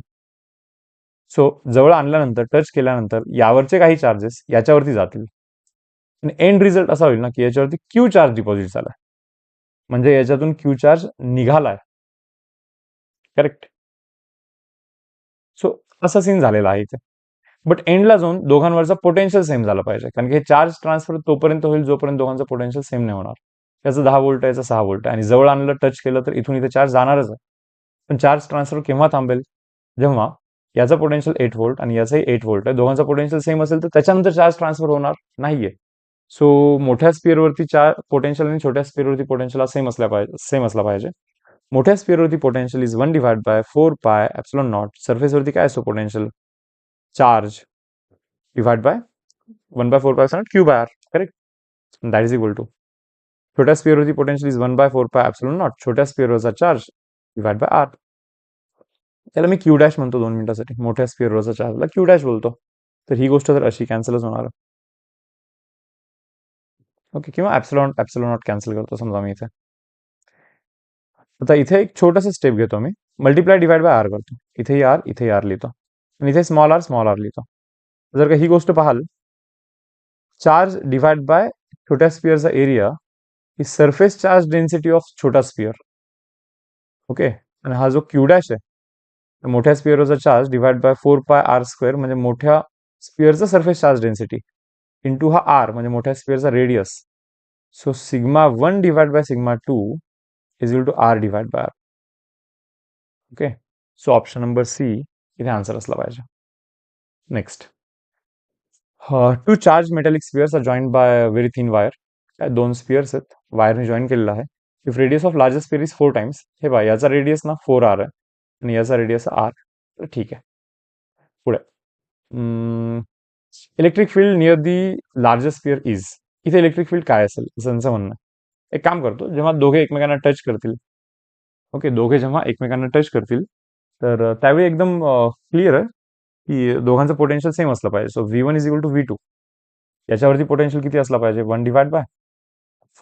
सो जवळ आणल्यानंतर, टच केल्यानंतर यावरचे काही चार्जेस याच्यावरती जातील, आणि एंड रिझल्ट असा होईल ना की याच्यावरती क्यू चार्ज डिपॉझिट झाला, म्हणजे याच्यातून क्यू चार्ज निघालाय. करेक्ट. सो असा सीन झालेला आहे इथे. बट एंडला जाऊन दोघांवरचा पोटेन्शियल सेम झाला पाहिजे, कारण की हे चार्ज ट्रान्सफर तोपर्यंत होईल जोपर्यंत दोघांचं पोटेन्शियल सेम नाही होणार. याचं 10 व्होल्ट आहे, याचं 6 व्होल्ट आहे, आणि जवळ आणलं, टच केलं तर इथून इथे चार्ज जाणारच आहे. पण चार्ज ट्रान्सफर केव्हा थांबेल? जेव्हा याचा पोटेन्शियल 8 व्होल्ट आणि याचाही 8 व्होल्ट आहे, दोघांचा पोटेन्शियल सेम असेल तर त्याच्यानंतर चार्ज ट्रान्सफर होणार नाहीये. सो मोठ्या स्पिअरवरती पोटेन्शियल आणि छोट्या स्पिअरवरती पोटेन्शियल सेम असला पाहिजे. मोठ्या स्पिअरवरती पोटेन्शियल इज 1/4π एप्सिलॉन नॉट. सरफेसवरती काय असतो potential? Charge divide by 1/4π epsilon Q by r. Correct. That is equal to छोट्या स्पिअरवरती पोटेन्शियल इज 1/4π एप्सिलॉन नॉट, छोट्या स्पिअरवरचा चार्ज डिवाइड बाय आर. त्याला मी क्यू डॅश म्हणतो 2 मिनिटासाठी. मोठ्या स्पिअरवरचा चार्जला क्यू डॅश बोलतो. तर ही गोष्ट तर अशी कॅन्सलच होणार. ओके, किंवा ॲप्सिलॉन ॲप्सिलॉन नॉट कॅन्सल करतो समजा मी इथे. आता इथे एक छोटासा स्टेप घेतो मी, मल्टिप्लाय डिवाइड बाय आर करतो. इथेही आर, इथेही आर लिहितो आणि इथे स्मॉल आर लिहितो. जर का ही गोष्ट पाहाल, चार्ज डिवाइड बाय छोट्या स्पिअरचा एरिया ही सरफेस चार्ज डेन्सिटी ऑफ छोटा स्पिअर. ओके, आणि हा जो क्यू डॅश आहे, मोठ्या स्पिअरचा चार्ज डिवाइड बाय 4πr² म्हणजे मोठ्या स्पिअरचा सरफेस चार्ज डेन्सिटी इंटू हा आर म्हणजे मोठ्या स्पिअरचा radius. So σ1 divide by σ2 is equal to r divide by r. Okay, so option number C इथे आन्सर असला पाहिजे. Next, two charge metallic spheres are joined by very thin wire. काय दोन स्पिअर्स आहेत, वायरने जॉईन केलेला आहे. If radius of largest sphere is 4 times, हे बघा याचा रेडियस ना 4r आहे आणि याचा रेडियस आर. तर ठीक आहे, पुढे electric field near the largest sphere is. इथे इलेक्ट्रिक फील्ड काय असेल असं त्यांचं म्हणणं आहे. एक काम करतो, जेव्हा दोघे एकमेकांना टच करतील, ओके, दोघे जेव्हा एकमेकांना टच करतील तर त्यावेळी एकदम क्लिअर आहे की दोघांचं पोटेन्शियल सेम असलं पाहिजे. So V1 is equal to V2. याच्यावरती पोटेन्शियल किती असला पाहिजे, 1 डिवाइड बाय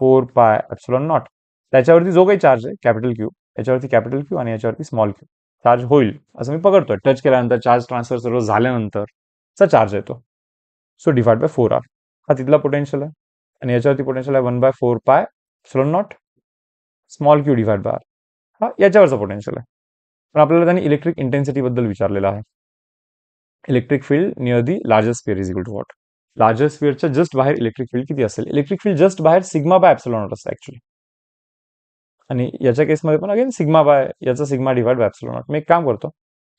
4πε0. त्याच्यावरती जो काही चार्ज आहे कॅपिटल क्यू, याच्यावरती कॅपिटल क्यू आणि याच्यावरती स्मॉल क्यू चार्ज होईल असं मी पकडतोय. टच केल्यानंतर चार्ज ट्रान्सफर सर्व झाल्यानंतर चा चार्ज येतो. सो डिवाइड बाय 4r हा तिथला पोटेन्शियल आहे आणि याच्यावरती पोटेन्शियल आहे 1 by 4πε0 small q divide by r. हा याच्यावरचा पोटेन्शियल आहे. पण आपल्याला त्यांनी इलेक्ट्रिक इंटेन्सिटी बद्दल विचारलेलं आहे. Electric field near the largest sphere is equal to what. Largest स्पिअरच्या जस्ट बाहेर इलेक्ट्रिक फील्ड किती असेल. इलेक्ट्रिक फील्ड जस्ट बाहेर सिग्मा बाय ॲप्सिलॉन नॉट असतं ॲक्च्युली. आणि याच्या केसमध्ये पण अगेन सिग्मा बाय याचा sigma divide by epsilon naught. मी एक काम करतो,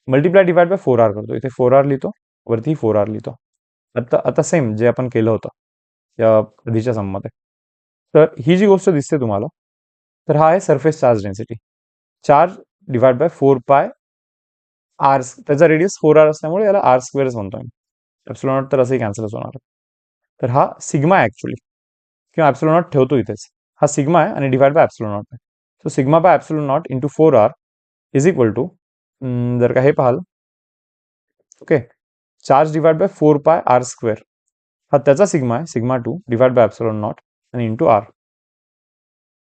मल्टिप्लाय डिवाइड बाय 4r करतो. इथे 4r लिहितो, वरती 4r लिहितो. आता सेम जे आपण केलं होतं या आधीच्या सममध्ये. तर ही जी गोष्ट दिसते तुम्हाला, तर हा आहे surface charge density. Charge divide by 4π r, त्याचा रेडियस 4r असल्यामुळे याला r² म्हणतो मी. ॲप्सिलॉन नॉट तर असंही कॅन्सलच होणार. तर हा सिग्मा आहे ॲक्च्युली, किंवा ॲप्सिलॉन नॉट ठेवतो इथेच. हा सिग्मा आहे आणि डिवाइड बाय ॲप्सिलॉन नॉट आहे. So sigma by epsilon naught into 4r is equal to, जर का हे पाहाल, okay, charge divide by 4πr². हा त्याचा सिग्मा आहे, σ2 डिवाइड बाय ॲप्सिलॉन नॉट आणि इंटू आर.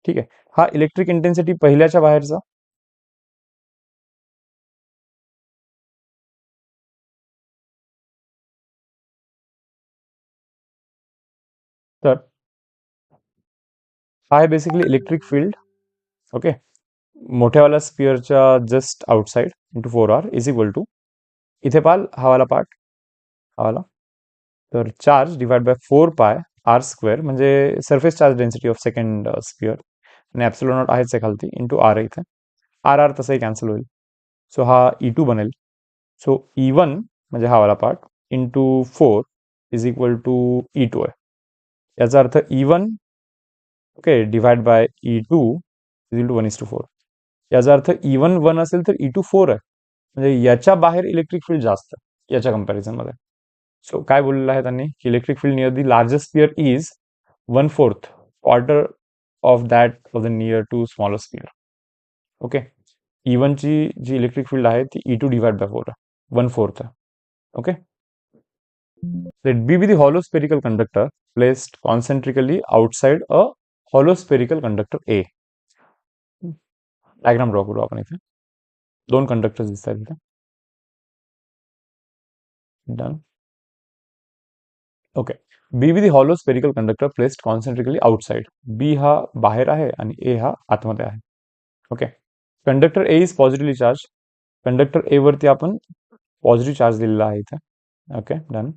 ठीक आहे, हा इलेक्ट्रिक इंटेन्सिटी पहिल्याच्या बाहेरचा. तर हा आहे बेसिकली इलेक्ट्रिक फील्ड. ओके, मोठ्यावाला स्पिअरच्या just outside into 4r is equal to, इथे पाहाल हा पार्ट, हा तर चार्ज डिवाइड बाय 4πr² म्हणजे surface charge density of second sphere आणि ॲप्सिलॉन नॉट आहेच आहे खालती इंटू आर. इथे आर तसंही कॅन्सल होईल. सो हा E2 बनेल. सो E1 म्हणजे हा वाला part into 4 is equal to E2 आहे. याचा अर्थ E1, okay, divide by E2 is equal to 1:4. याचा अर्थ E1 1 असेल तर E2 4 आहे. म्हणजे याच्या बाहेर इलेक्ट्रिक फील्ड जास्त आहे याच्या कम्पॅरिझनमध्ये. सो काय बोललेलं आहे त्यांनी की electric field near the largest sphere is 1/4 order of that of the near to smaller sphere. Okay, E1 ची जी इलेक्ट्रिक फील्ड आहे ती E2 डिवाइड बाय 4 आहे, 1/4 आहे. Okay, let B be the hollow spherical conductor placed concentrically outside a hollow spherical conductor A. Diagram draw करू आपण. इथे दोन conductors दिसतात इथे. Done. Okay, B be the hollow spherical conductor placed concentrically outside. B हा बाहेर आहे आणि ए हा आतमध्ये आहे. Okay, conductor A is positively charge. Conductor A वरती आपण पॉझिटिव्ह चार्ज दिलेला आहे इथे. Okay, done.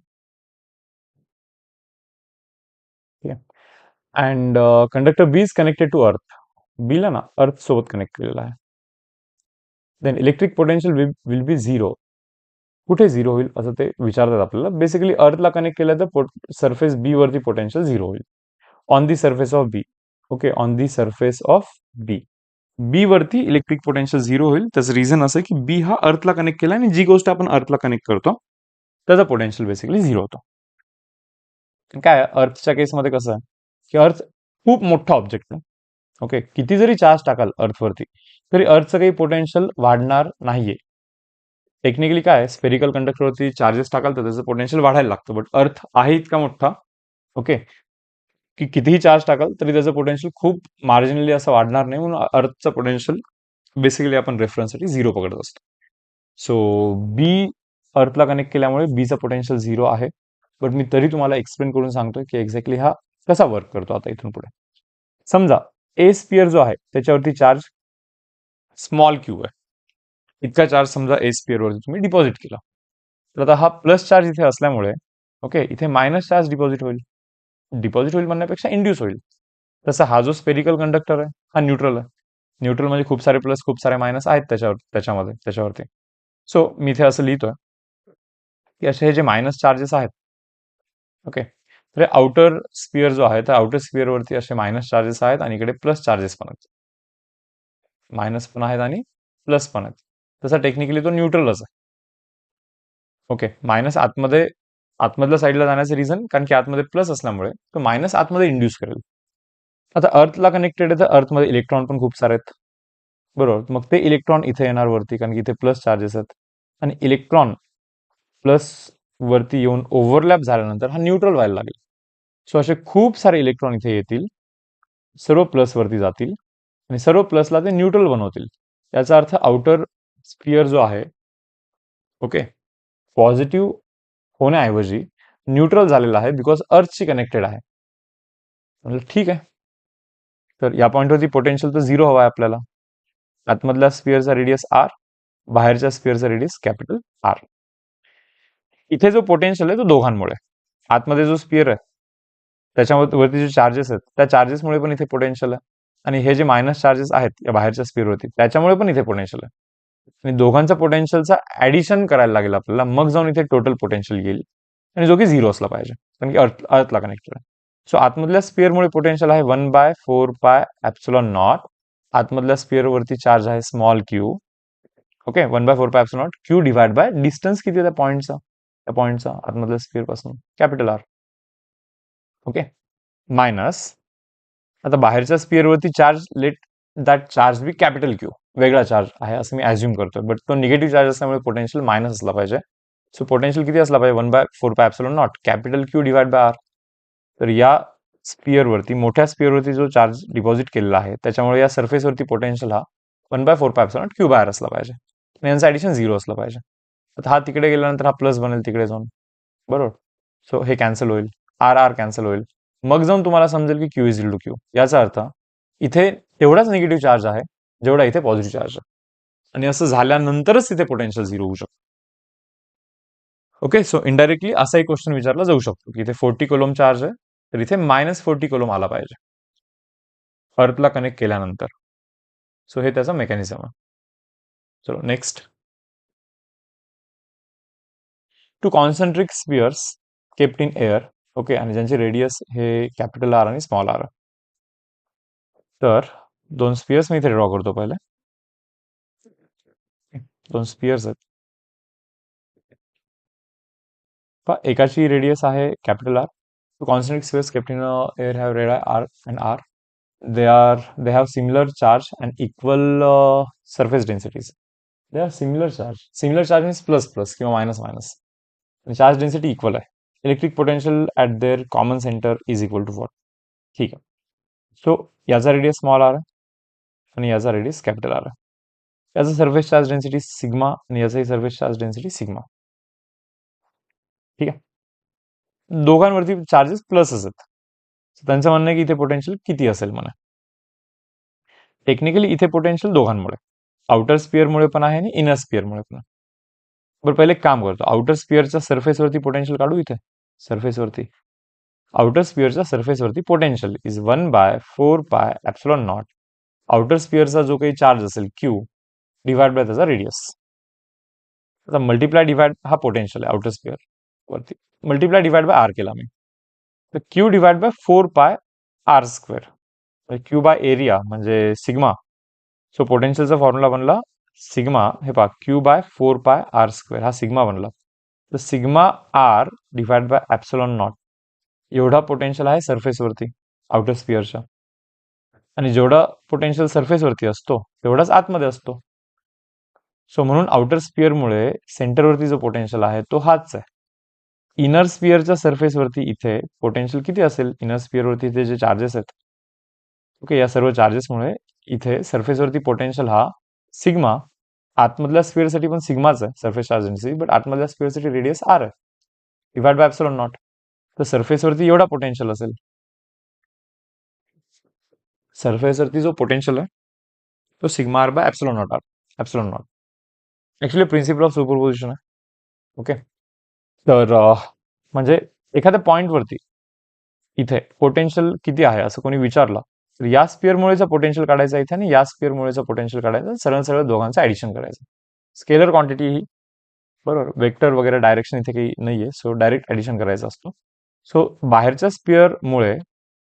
ठीक आहे, and conductor B is connected to earth. बीला ना अर्थ सोबत कनेक्ट केलेला आहे. Then electric potential will be zero. कुठे झिरो होईल असं ते विचारतात आपल्याला. बेसिकली अर्थला कनेक्ट केलं तर सरफेस बी वरती पोटेन्शियल झिरो होईल on the surface of B. Okay, on the surface of B. B वरती इलेक्ट्रिक पोटेन्शियल झिरो होईल. त्याचं रिझन असं की बी हा अर्थला कनेक्ट केला आणि जी गोष्ट आपण अर्थला कनेक्ट करतो त्याचा पोटेन्शियल बेसिकली झिरो होतो. काय अर्थच्या केसमध्ये कसं आहे की अर्थ खूप मोठा ऑब्जेक्ट आहे. ओके, किती जरी चार्ज टाकाल अर्थवरती तरी अर्थचं काही पोटेन्शियल वाढणार नाहीये. टेक्निकली काय स्फेरिकल कंडक्टरवरती चार्जेस टाकाल तर त्याचं पोटेन्शियल वाढायला लागतं. बट अर्थ आहे इतका मोठा, ओके, की कितीही चार्ज टाकाल तरी त्याचं पोटेन्शियल खूप मार्जिनली असं वाढणार नाही, म्हणून अर्थचं पोटेन्शियल बेसिकली आपण रेफरन्ससाठी 0 पकडत असतो. सो बी अर्थला कनेक्ट केल्यामुळे बीचा पोटेन्शियल 0 आहे. बट मी तरी तुम्हाला एक्सप्लेन करून सांगतोय की एक्झॅक्टली हा कसा वर्क करतो. आता इथून पुढे समजा ए स्पियर जो आहे त्याच्यावरती चार्ज स्मॉल क्यू आहे. इतका चार्ज समजा ए स्पियर वरती तुम्ही डिपॉझिट केला, तर आता हा प्लस चार्ज इथे असल्यामुळे ओके इथे मायनस चार्ज डिपॉझिट होईल म्हणण्यापेक्षा इंड्यूस होईल. तसा हा जो स्पेरिकल कंडक्टर आहे हा न्यूट्रल आहे. न्यूट्रल म्हणजे खूप सारे प्लस खूप सारे मायनस आहेत त्याच्यावरती. सो मी इथे असं लिहितोय की असे हे जे मायनस चार्जेस आहेत ओके, तर आउटर स्पियर जो आहे तर आउटर स्पियर वरती असे मायनस चार्जेस आहेत आणि इकडे प्लस चार्जेस पण आहेत. मायनस पण आहेत आणि प्लस पण आहेत. तसा टेक्निकली तो न्यूट्रलच आहे. ओके, मायनस आतमधल्या साईडला जाण्याचं रिझन कारण की आतमध्ये प्लस असल्यामुळे तो मायनस आतमध्ये इंड्यूस करेल. आता अर्थला कनेक्टेड आहे तर अर्थमध्ये इलेक्ट्रॉन पण खूप सारे आहेत, बरोबर. मग ते इलेक्ट्रॉन इथे येणार वरती कारण की इथे प्लस चार्जेस आहेत आणि इलेक्ट्रॉन प्लस वरती येऊन ओव्हरलॅप झाल्यानंतर हा न्यूट्रल व्हायला लागेल. सो असे खूप सारे इलेक्ट्रॉन इथे येतील, सर्व प्लस वरती जातील आणि सर्व प्लसला ते न्यूट्रल बनवतील. याचा अर्थ आउटर स्पियर जो आहे ओके पॉझिटिव्ह होण्याऐवजी न्यूट्रल झालेला आहे बिकॉज अर्थशी कनेक्टेड आहे. म्हणजे ठीक आहे, तर या पॉईंटवरती पोटेन्शियल तर 0 हवा आहे आपल्याला. आतमधल्या स्पिअरचा रेडियस आर, बाहेरच्या स्पिअरचा रेडियस कॅपिटल आर. इथे जो पोटेन्शियल आहे तो दोघांमुळे, आतमध्ये जो स्पिअर आहे त्याच्यावरती जे चार्जेस आहेत त्या चार्जेसमुळे पण इथे पोटेन्शियल आहे आणि हे जे मायनस चार्जेस आहेत या बाहेरच्या स्पिअरवरती त्याच्यामुळे पण इथे पोटेन्शियल आहे. आणि दोघांचा पोटेन्शियलचा ऍडिशन करायला लागेल आपल्याला, मग जाऊन इथे टोटल पोटेन्शियल येईल आणि जो की 0 असला पाहिजे कारण की अर्थला कनेक्टेड आहे. सो आतमधल्या स्पिअरमुळे पोटेन्शियल आहे 1/4πε0. आतमधल्या स्पिअरवरती चार्ज आहे small q okay 1/4πε0 Q divide by distance किती आहे त्या पॉईंटचा आतमधल्या स्पिअर पासून कॅपिटल आर ओके मायनस. आता बाहेरच्या स्पिअरवरती charge let that charge be capital Q, वेगळा चार्ज आहे असं मी ॲज्युम करतोय, बट तो निगेटिव्ह चार्ज असल्यामुळे पोटेन्शियल मायनस असला पाहिजे. सो पोटेन्शियल किती असला पाहिजे 1/4πε0 capital Q divide by R. तर या स्पिअरवरती मोठ्या स्पिअरवरती जो चार्ज डिपॉझिट केलेला आहे त्याच्यामुळे या सरफेसवरती पोटेन्शियल हा 1/4πε0 क्यू बाय आर असला पाहिजे आणि यांचं ॲडिशन 0 असलं पाहिजे. आता हा तिकडे गेल्यानंतर हा प्लस बनेल तिकडे जाऊन, बरोबर. सो हे कॅन्सल होईल, आर आर कॅन्सल होईल, मग जाऊन तुम्हाला समजेल की Q is equal to Q. याचा अर्थ इथे तेवढाच निगेटिव्ह चार्ज आहे जेवढा इथे पॉझिटिव्ह चार्ज आहे आणि असं झाल्यानंतरच तिथे पोटेन्शियल 0 होऊ शकतो. ओके, सो इनडायरेक्टली असा एक क्वेश्चन विचारला जाऊ शकतो की इथे 40 कोलम चार्ज आहे तर इथे -40 कोलम आला पाहिजे अर्थला कनेक्ट केल्यानंतर. सो हे त्याचा मेकॅनिझम आहे. चलो next. Two concentric spheres kept in air okay आणि ज्यांचे रेडियस हे कॅपिटल आर आणि स्मॉल आर. तर दोन स्पिअर्स मी इथे ड्रॉ करतो पहिले. दोन स्पिअर्स आहेत, एकाची रेडियस आहे capital R. Two concentric spheres kept in air have radius R and R. they have similar charge and equal surface densities. They have similar charge means plus plus किंवा minus minus. Charge density equal आहे. Electric potential at their common centre is equal to what. ठीक आहे. So याचा radius small R आहे आणि याचा radius capital R आहे. याचा सर्फेस चार्ज डेन्सिटी सिग्मा आणि याचाही सर्फेस चार्ज डेन्सिटी सिग्मा. ठीक आहे. दोघांवरती चार्जेस प्लसच आहेत. त्यांचं म्हणणं आहे की इथे पोटेन्शियल किती असेल म्हणा. टेक्निकली इथे पोटेन्शियल दोघांमुळे, आउटर स्पिअरमुळे पण आहे आणि इनर स्पिअरमुळे पण आहे. बरं पहिले एक काम करतो, आउटर स्पिअरच्या सरफेसवरती पोटेन्शियल काढू. इथे सरफेसवरती आउटर स्पिअरच्या सरफेसवरती पोटेन्शियल इज 1/4πε0 आउटर स्पिअरचा जो काही चार्ज असेल क्यू डिवाइड बाय त्याचा रेडियस. आता मल्टिप्लाय डिवाइड हा पोटेन्शियल आहे आउटर स्पिअर वरती, मल्टिप्लाय डिवाइड बाय आर केला मी, तर Q divide by 4πr². Q by area म्हणजे सिग्मा. सो पोटेन्शियलचा फॉर्म्युला बनला सिग्मा, हे पहा क्यू बाय 4πr² हा सिग्मा बनला. तर sigma R divide by epsilon naught एवढा पोटेन्शियल आहे सरफेसवरती आउटर स्पिअरच्या, आणि जेवढा पोटेन्शियल सरफेसवरती असतो तेवढाच आतमध्ये असतो. सो म्हणून आउटर स्पिअरमुळे सेंटरवरती जो पोटेन्शियल आहे तो हाच आहे. इनर स्पिअरच्या सरफेसवरती इथे पोटेन्शियल किती असेल? इनर स्पिअरवरती इथे जे चार्जेस आहेत, ओके, या सर्व चार्जेसमुळे इथे सरफेसवरती पोटेन्शियल हा सिग्मा, आतमधल्या स्पिअरसाठी पण सिग्माच आहे सरफेस चार्ज डेन्सिटी, बट आतमधल्या स्पिअरसाठी रेडियस आर आहे, डिवाइड बाय एप्सिलॉन नॉट. तर सरफेसवरती एवढा पोटेन्शियल असेल. सरफेसवरती जो पोटेन्शियल आहे तो sigma R by epsilon naught R, epsilon naught. Actually principle of superposition आहे. ओके, तर म्हणजे एखाद्या पॉइंटवरती इथे पोटेन्शियल किती आहे असं कोणी विचारलं, तर या स्पिअरमुळेचा पोटेन्शियल काढायचा इथे आणि या स्पिअरमुळेचा पोटेन्शियल काढायचा, सरळ सरळ दोघांचं ऍडिशन करायचं. स्केलर क्वांटिटी ही, बरोबर, वेक्टर वगैरे डायरेक्शन इथे काही नाहीये, सो डायरेक्ट ऍडिशन करायचा असतो. सो बाहेरच्या स्पिअरमुळे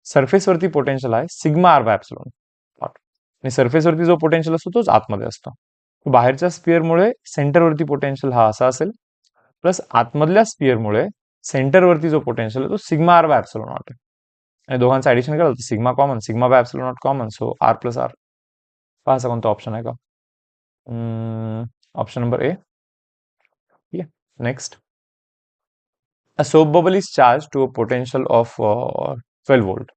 सरफेसवरती पोटेन्शियल आहे sigma R by epsilon naught, आणि सरफेसवरती जो पोटेन्शियल असतो तोच आतमध्ये असतो. बाहेरच्या स्पिअरमुळे सेंटरवरती पोटेन्शियल हा असा असेल, प्लस आतमधल्या स्पिअरमुळे सेंटरवरती जो पोटेन्शियल आहे तो sigma R by epsilon naught आहे. आणि दोघांचं ऍडिशन कराल तर sigma common, sigma by epsilon naught common, so R plus R. पहा असा कोणता ऑप्शन आहे का? Option number A. ठीक आहे, next. A soap bubble is charged to a potential of 12 volt.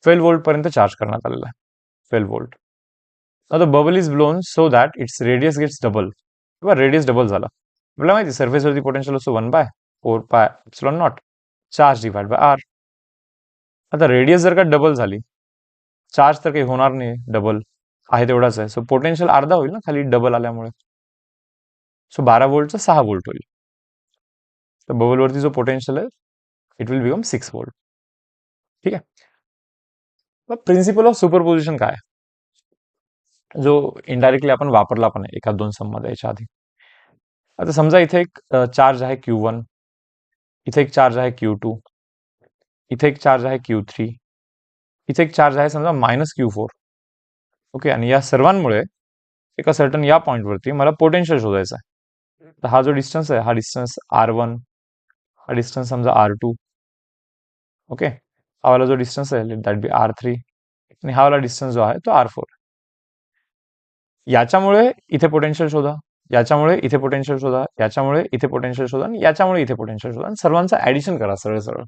12 volt पर्यंत चार्ज करण्यात आलेला आहे. 12 volt. Now the bubble is blown so that its radius gets double. किंवा रेडियस डबल झाला. आपल्याला माहिती सरफेसवरती पोटेन्शियल असतो 1/4 pi epsilon naught charge divide by R. आता रेडियस जर का डबल झाली, चार्ज तर काही होणार नाही, डबल आहे तेवढाच आहे, सो पोटेन्शियल अर्धा होईल ना खाली डबल आल्यामुळे. सो 12 वोल्टचा 6 वोल्ट होईल. तर बबलवरती जो पोटेन्शियल आहे इट विल बिकम 6 वोल्ट. ठीक आहे. मग प्रिन्सिपल ऑफ सुपरपोजिशन काय आहे, जो इनडायरेक्टली आपण वापरला पण आहे एखाद दोन सम मध्ये याच्या आधी. आता समजा इथे एक चार्ज आहे Q1, इथे एक चार्ज आहे Q2, इथे एक चार्ज आहे Q3, इथे एक चार्ज आहे समजा -Q4. ओके, आणि या सर्वांमुळे एका सर्टन या पॉइंटवरती मला पोटेन्शियल शोधायचा आहे. तर हा जो डिस्टन्स आहे, हा डिस्टन्स R1, हा डिस्टन्स समजा R2. ओके, हा वाला जो डिस्टन्स आहे लेट दॅट बी R3, आणि हा वाला डिस्टन्स जो आहे तो R4. याच्यामुळे इथे पोटेन्शियल शोधा, याच्यामुळे इथे पोटेन्शियल शोधा, याच्यामुळे इथे पोटेन्शियल शोधा, आणि याच्यामुळे इथे पोटेन्शियल शोधा, आणि सर्वांचा ऍडिशन करा सरळ सरळ.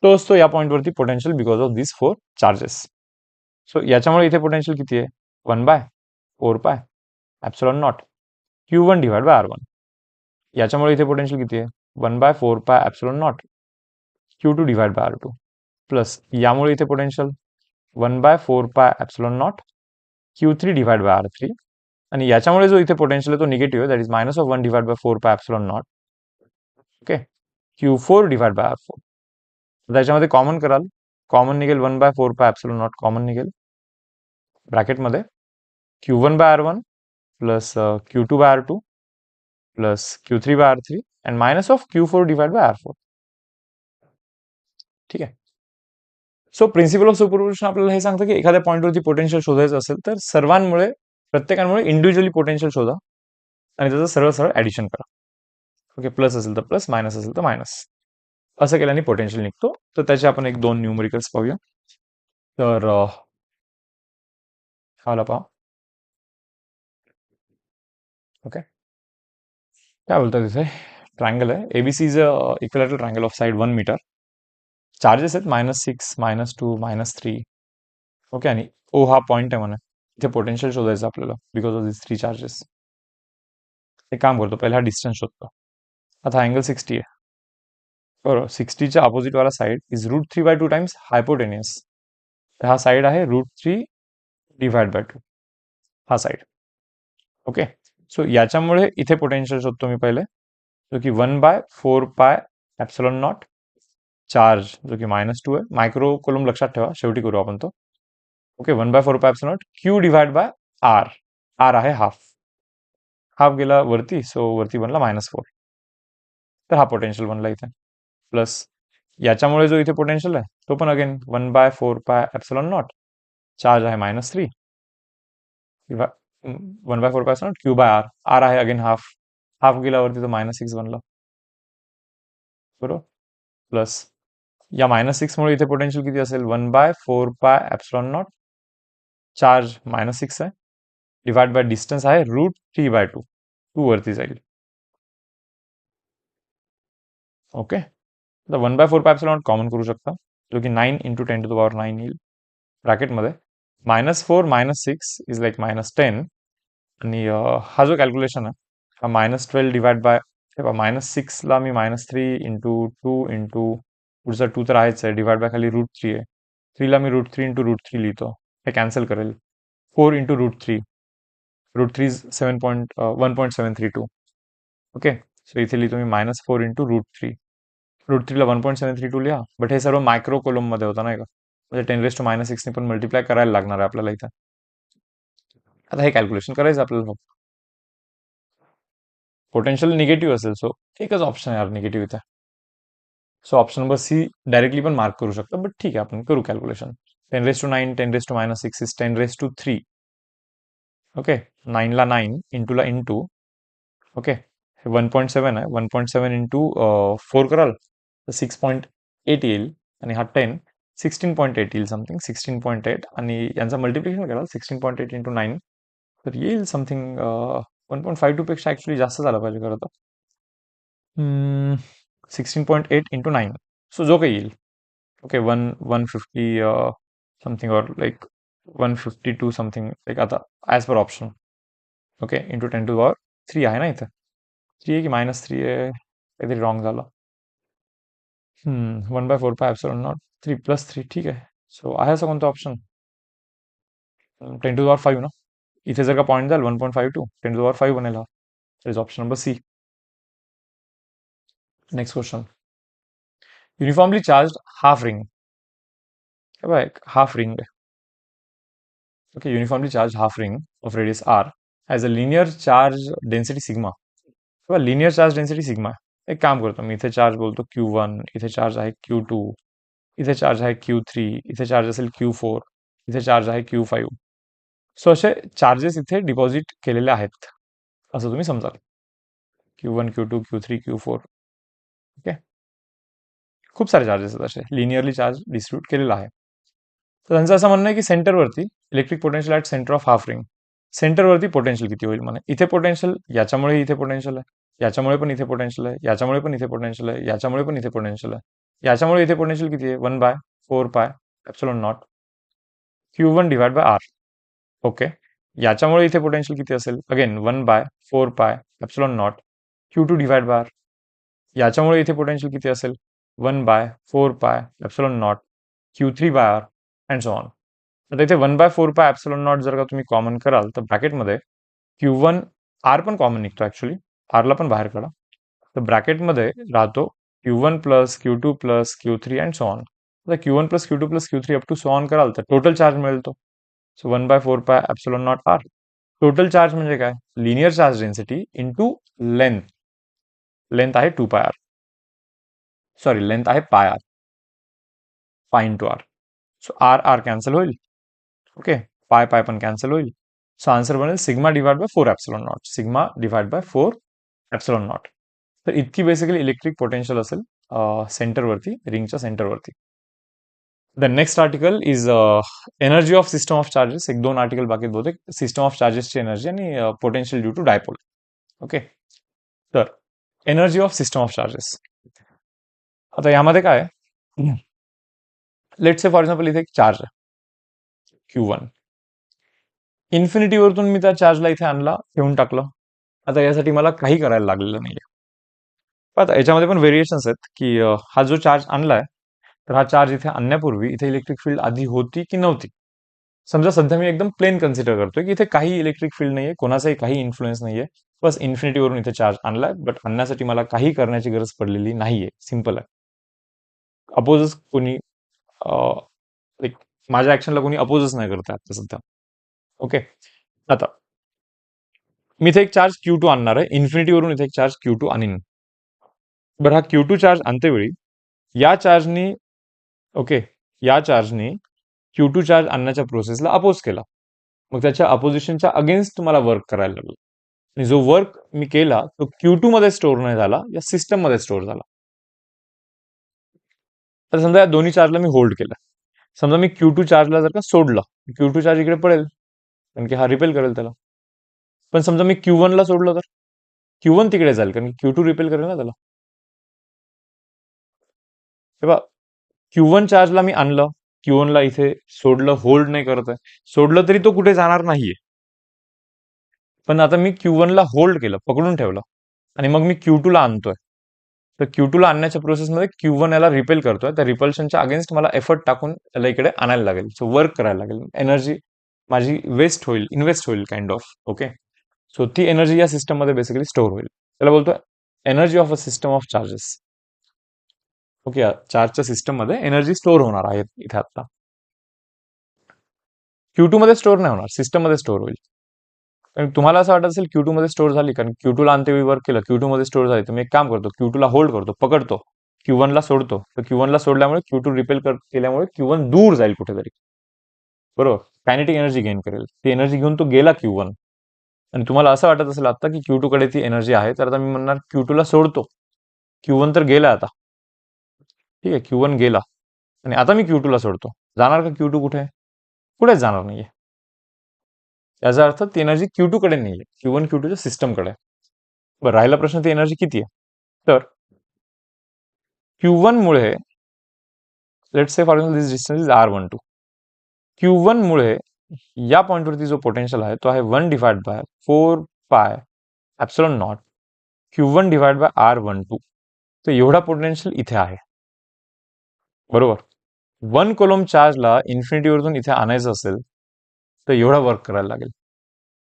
तो असतो या पॉइंटवरती potential because of this 4 charges. So याच्यामुळे इथे पोटेन्शियल किती आहे? 1/4 pi epsilon naught Q1 divide bye R1. याच्यामुळे इथे पोटेन्शियल किती आहे? 1/4 pi epsilon not Q2 divide bye R2. Plus यामुळे इथे potential 1/4 pi epsilon not Q3 divide by R3. आणि याच्यामुळे जो इथे पोटेन्शियल आहे तो निगेटिव्ह आहे, दॅट इज -1 डिवाइड बाय 4 पाय epsilon not. Okay, Q4 divide by R4. त्याच्यामध्ये कॉमन कराल, कॉमन निघेल 1/4 पाय एप्सिलॉन नॉट कॉमन निघेल ब्रॅकेटमध्ये, Q1 by R1 plus Q2 by R2 plus Q3 by R3 and minus of Q4 divide by R4. ठीक आहे. So principal of superposition आपल्याला हे सांगतं की एखाद्या पॉईंटवरती पोटेन्शियल शोधायचं असेल तर सर्वांमुळे, प्रत्येकामुळे इंडिव्हिज्युअली पोटेन्शियल शोधा आणि त्याचं सरळ सरळ ऍडिशन करा. ओके, प्लस असेल तर प्लस, मायनस असेल तर मायनस. असं केल्याने पोटेन्शियल निघतो. तर त्याचे आपण एक दोन न्यूमरिकल्स पाहूया. तर हा पहा. ओके, काय बोलतात तिथे ट्रायंगल आहे, ABC is equilateral triangle of side 1 metre. Charges आहेत -6, -2, -3. ओके, आणि ओ हा पॉइंट आहे म्हणा, इथे पोटेन्शियल शोधायचं आपल्याला बिकॉज ऑफ दिस 3 चार्जेस. एक काम करतो, पहिला हा डिस्टन्स शोधतो. आता अँगल 60 आहे, बरोबर. 60च्या अपोजिट वाला साइड इज √3/2 टाइम्स हायपोटेनियस. तर हा साइड आहे √3 डिवाइड बाय 2, हा साइड. ओके, सो याच्यामुळे इथे पोटेन्शियल शोधतो मी पहिले, जो की 1/4 पाय एप्सिलॉन नॉट चार्ज, जो की -2 आहे. मायक्रो कोलम लक्षात ठेवा, शेवटी करू आपण तो. Okay, 1/4 pi epsilon naught Q divide by R. R आहे हाफ, हाफ गेला वरती, सो वरती बनला -4. तर हा पोटेन्शियल बनला इथे. प्लस याच्यामुळे जो इथे पोटेन्शियल आहे तो पण again 1/4 pi epsilon naught charge आहे -3, 1/4 pi epsilon Q by R. R आहे अगेन हाफ, हाफ गेला वरती तो -6 बनला, बरोबर. प्लस या -6 मुळे इथे पोटेन्शियल किती असेल? 1/4 पाय एप्सिलॉन नॉट चार्ज -6 आहे डिवाइड बाय डिस्टन्स आहे √3/2, 2 वरती जाईल. ओके, तर 1/4 कॉमन करू शकता, जो की 9 × 10⁻⁹ येईल ब्रॅकेटमध्ये. -4 -6 इज लाईक -10. आणि हा जो कॅल्क्युलेशन आहे हा -12 डिवाइड बाय, तेव्हा -6ला मी -3 इंटू 2 इंटू पुढचा 2 तर आहेच आहे, डिवाइड बाय खाली √3 आहे. 3ला मी √3 इंटू √3 लिहितो, हे कॅन्सल करेल. 4 इंटू √3, √3 इज 1.732. ओके, सो इथे लिहितो मी -4 इंटू √3. √3ला 1.732 लिहा, बट हे सर्व मायक्रो कोलममध्ये होतं नाही का, म्हणजे 10⁻⁶ने पण मल्टिप्लाय करायला लागणार आहे आपल्याला इथं. आता हे कॅल्क्युलेशन करायचं आपल्याला. पोटेन्शियल निगेटिव्ह असेल, सो एकच ऑप्शन आहे यार निगेटिव्ह इथे. So option number C directly पण मार्क करू शकतो, बट ठीक आहे आपण करू कॅल्क्युलेशन. 10⁻⁹, 10⁻⁶ इज 10⁻3. ओके, 9ला 9, इंटूला इंटू. ओके, 1.7 आहे, 1.7 इंटू 4 कराल तर 6.8 येईल, आणि हा 10 16.8 येईल, समथिंग 16.8, आणि यांचा मल्टिप्लिकेशन कराल 16.8 इंटू 9, तर येईल समथिंग 1.52 पेक्षा ॲक्च्युली जास्त झालं पाहिजे खरं तर. 16.8 इंटू 9, सो जो काही येईल. ओके, 150 समथिंग, और लाईक 152 समथिंग, लाईक आता as per option. Okay, into 10⁻³ आहे ना इथं. 3 आहे की -3 आहे, काहीतरी रॉंग झालं. 1/4 3 + 3, ठीक आहे. सो आहे असं कोणतं ऑप्शन? 10⁻⁵ ना, इथे जर का पॉईंट जाईल 1.52, 10⁻⁵ बनेल हा. Is option number C. Next question. Uniformly charge half ring, बघा एक हाफ रिंग आहे. Okay, uniformly charge half ring of radius r has a linear charge density sigma. बघा, लिनियर चार्ज डेन्सिटी सिग्मा. एक काम करतो मी, इथे चार्ज बोलतो Q1, इथे चार्ज आहे Q2, इथे चार्ज आहे Q3, इथे चार्ज असेल Q4, इथे चार्ज आहे Q5. सो असे चार्जेस इथे डिपॉझिट केलेले आहेत असं तुम्ही समजाल. Q1, Q2, Q3, Q4. Okay, खूप सारे चार्जेस आहेत असे, लिनियरली चार्ज डिस्ट्रीब्यूट केलेला आहे. तर त्यांचं असं म्हणणं आहे की सेंटरवरती electric potential at centre of half ring, सेंटरवरती पोटेन्शियल किती होईल म्हणे. इथे पोटेन्शियल, याच्यामुळे इथे पोटेन्शियल आहे, याच्यामुळे पण इथे पोटेन्शियल आहे, याच्यामुळे पण इथे पोटेन्शियल आहे, याच्यामुळे पण इथे पोटेन्शियल आहे, याच्यामुळे इथे पोटेन्शियल किती आहे, 1/4πε0 Q1 divide by r. Okay, याच्यामुळे इथे पोटेन्शियल किती असेल, again 1/4πε0 Q2 divide by R. याच्यामुळे इथे पोटेन्शियल किती असेल, 1/4πε0 Q3 by R, and so on. आता इथे 1/4πε0 जर का तुम्ही कॉमन कराल तर ब्रॅकेटमध्ये Q1, आर पण कॉमन निघतो ॲक्च्युली, आरला पण बाहेर काढा, तर ब्रॅकेटमध्ये राहतो Q1 plus Q2 plus Q3 and so on. आता Q1 plus Q2 plus Q3 up to so on कराल तर टोटल चार्ज मिळतो. So 1/4πε0 R. टोटल चार्ज म्हणजे काय, linear charge density into length. Length आहे 2πr, सॉरी लेंथ आहे πr, pi into R. So R R cancel होईल. Okay, pi pi पण cancel होईल. सो आन्सर बनेल sigma divide by 4ε0, sigma divide by 4ε0. तर इतकी बेसिकली इलेक्ट्रिक पोटेन्शियल असेल सेंटरवरती, रिंगच्या सेंटरवरती. The next article is energy of system of charges. एक दोन आर्टिकल बाकी बहुतेक सिस्टम ऑफ चार्जेसची एनर्जी आणि potential due to dipole. Okay, तर energy of system of charges. आता यामध्ये काय, लेट से फॉर एक्झाम्पल इथे एक चार्ज आहे Q1, इन्फिनिटीवरतून मी त्या चार्जला इथे आणला, ठेवून टाकलं. आता यासाठी मला काही करायला लागलेलं नाहीये. आता याच्यामध्ये पण व्हेरिएशन्स आहेत की हा जो चार्ज आणलाय, तर हा चार्ज इथे आणण्यापूर्वी इथे इलेक्ट्रिक फील्ड आधी होती की नव्हती. समजा सध्या मी एकदम प्लेन कन्सिडर करतोय की इथे काही इलेक्ट्रिक फील्ड नाहीये, कोणाचाही काही इन्फ्लुएन्स नाहीये, बस इन्फिनिटीवरून इथे चार्ज आणलाय, बट आणण्यासाठी मला काही करण्याची गरज पडलेली नाहीये, सिम्पल आहे. अपोजच कोणी लाईक माझ्या ऍक्शनला कोणी अपोजच नाही करत आता सध्या. ओके, आता मी इथे एक चार्ज Q2 आणणार आहे, इन्फिनिटीवरून इथे एक चार्ज Q2 आणीन. बरं, हा Q2 चार्ज आणतेवेळी या चार्जनी, ओके, या चार्जनी Q2 चार्ज आणण्याच्या प्रोसेसला अपोज केला, मग त्याच्या अपोजिशनच्या अगेन्स्ट मला वर्क करायला लागलं, आणि जो वर्क मी केला तो Q2 मध्ये स्टोअर नाही झाला, या सिस्टम मध्ये स्टोअर झाला. तर समजा या दोन्ही चार्जला मी होल्ड केलं. समजा मी Q2 चार्जला जर का सोडलं, Q2 चार्ज इकडे पडेल, कारण की हा रिपेल करेल त्याला. पण समजा मी Q1 ला सोडलं तर Q1 तिकडे जाईल, कारण की Q2 रिपेल करेल ना त्याला. तेव्हा Q1 चार्जला मी आणलं, Q1 ला इथे सोडलं, होल्ड नाही करत आहे. सोडलं तरी तो कुठे जाणार नाहीये. पण आता मी Q1 ला होल्ड केलं, पकडून ठेवलं आणि मग मी Q2 ला आणतोय. तर Q2 ला आणण्याच्या प्रोसेसमध्ये Q1 याला रिपेल करतोय. त्या रिपल्शनच्या अगेन्स्ट मला एफर्ट टाकून त्याला इकडे आणायला लागेल. सो वर्क करायला लागेल. एनर्जी माझी वेस्ट होईल, इन्व्हेस्ट होईल काइंड ऑफ. ओके. सो ती एनर्जी या सिस्टम मध्ये बेसिकली स्टोअर होईल. त्याला बोलतो energy of a system of charges. Okay, चार्जच्या सिस्टम मध्ये एनर्जी स्टोअर होणार आहे इथे आता. Q2 मध्ये स्टोअर नाही होणार, सिस्टम मध्ये स्टोअर होईल. कारण तुम्हाला असं वाटत असेल Q2 मध्ये स्टोअर झाली, कारण Q2 ला अंत्यवेळी वर्क केलं, Q2 मध्ये स्टोअर झाली, तर मी एक काम करतो, Q2 ला होल्ड करतो, पकडतो, Q1 ला सोडतो. तर Q1 ला सोडल्यामुळे Q2 रिपेल केल्यामुळे Q1 दूर जाईल कुठेतरी. बरोबर, कायनेटिक एनर्जी गेन करेल. ती एनर्जी घेऊन तो गेला Q1. आणि तुम्हाला असं वाटत असेल आता की Q2 कडे ती एनर्जी आहे, तर आता मी म्हणणार Q2 ला सोडतो. Q1 तर गेला आता. ठीक आहे, Q1 गेला आणि आता मी Q2 ला सोडतो. जाणार का Q2 कुठे? कुठेच जाणार नाहीये. याचा अर्थ ती एनर्जी Q2 कडे नाहीये, Q1 Q2च्या सिस्टम कडे. बरं, राहिला प्रश्न ती एनर्जी किती आहे. तर Q1 मुळे, let's say for example this distance is R12. Q1 मुळे या पॉइंटवरती जो पोटेन्शियल आहे तो आहे 1 डिवाइड बाय 4 पाय ॲप्सिलॉन not Q1 divide bye R12. तर एवढा पोटेन्शियल इथे आहे. बरोबर. 1 कोलॉम चार्जला इन्फिनिटीवरून इथे आणायचं असेल तर एवढा वर्क करायला लागेल.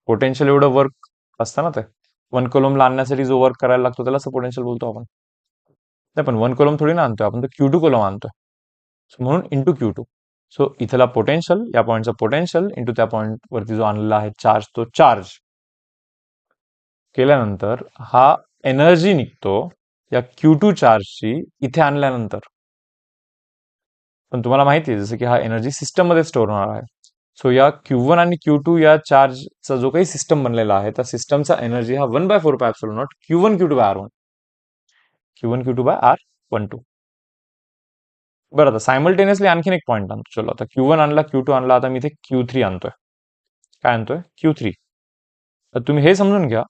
पोटेन्शियल एवढं वर्क असतं ना, ते 1 कोलॉमला आणण्यासाठी जो वर्क करायला लागतो त्याला पोटेन्शियल बोलतो आपण. नाही, पण 1 कोलॉम थोडी ना आणतोय आपण, तर Q2 कोलॉम आणतोय. सो म्हणून इंटू Q2. सो इथला पोटेन्शियल, या पॉईंटचा पोटेन्शियल इंटू त्या पॉईंट वरती जो आणलेला आहे चार्ज, तो चार्ज केल्यानंतर हा एनर्जी निघतो या Q2 चार्जची इथे आणल्यानंतर. पण तुम्हाला माहिती आहे जसं की हा एनर्जी सिस्टम मध्ये स्टोअर होणार आहे. सो या Q1 आणि Q2 या चार्जचा जो काही सिस्टम बनलेला आहे, त्या सिस्टमचा एनर्जी हा 1/4 pi epsilon naught Q1 Q2 bye R1, Q1 Q2 by R12. बरं, आता सायमल्टेनियसली आणखीन एक पॉईंट आणतो. चलो, आता Q1 आणला, Q2 आणला, आता मी इथे Q3 आणतोय. काय आणतोय? Q3. तर तुम्ही हे समजून घ्या,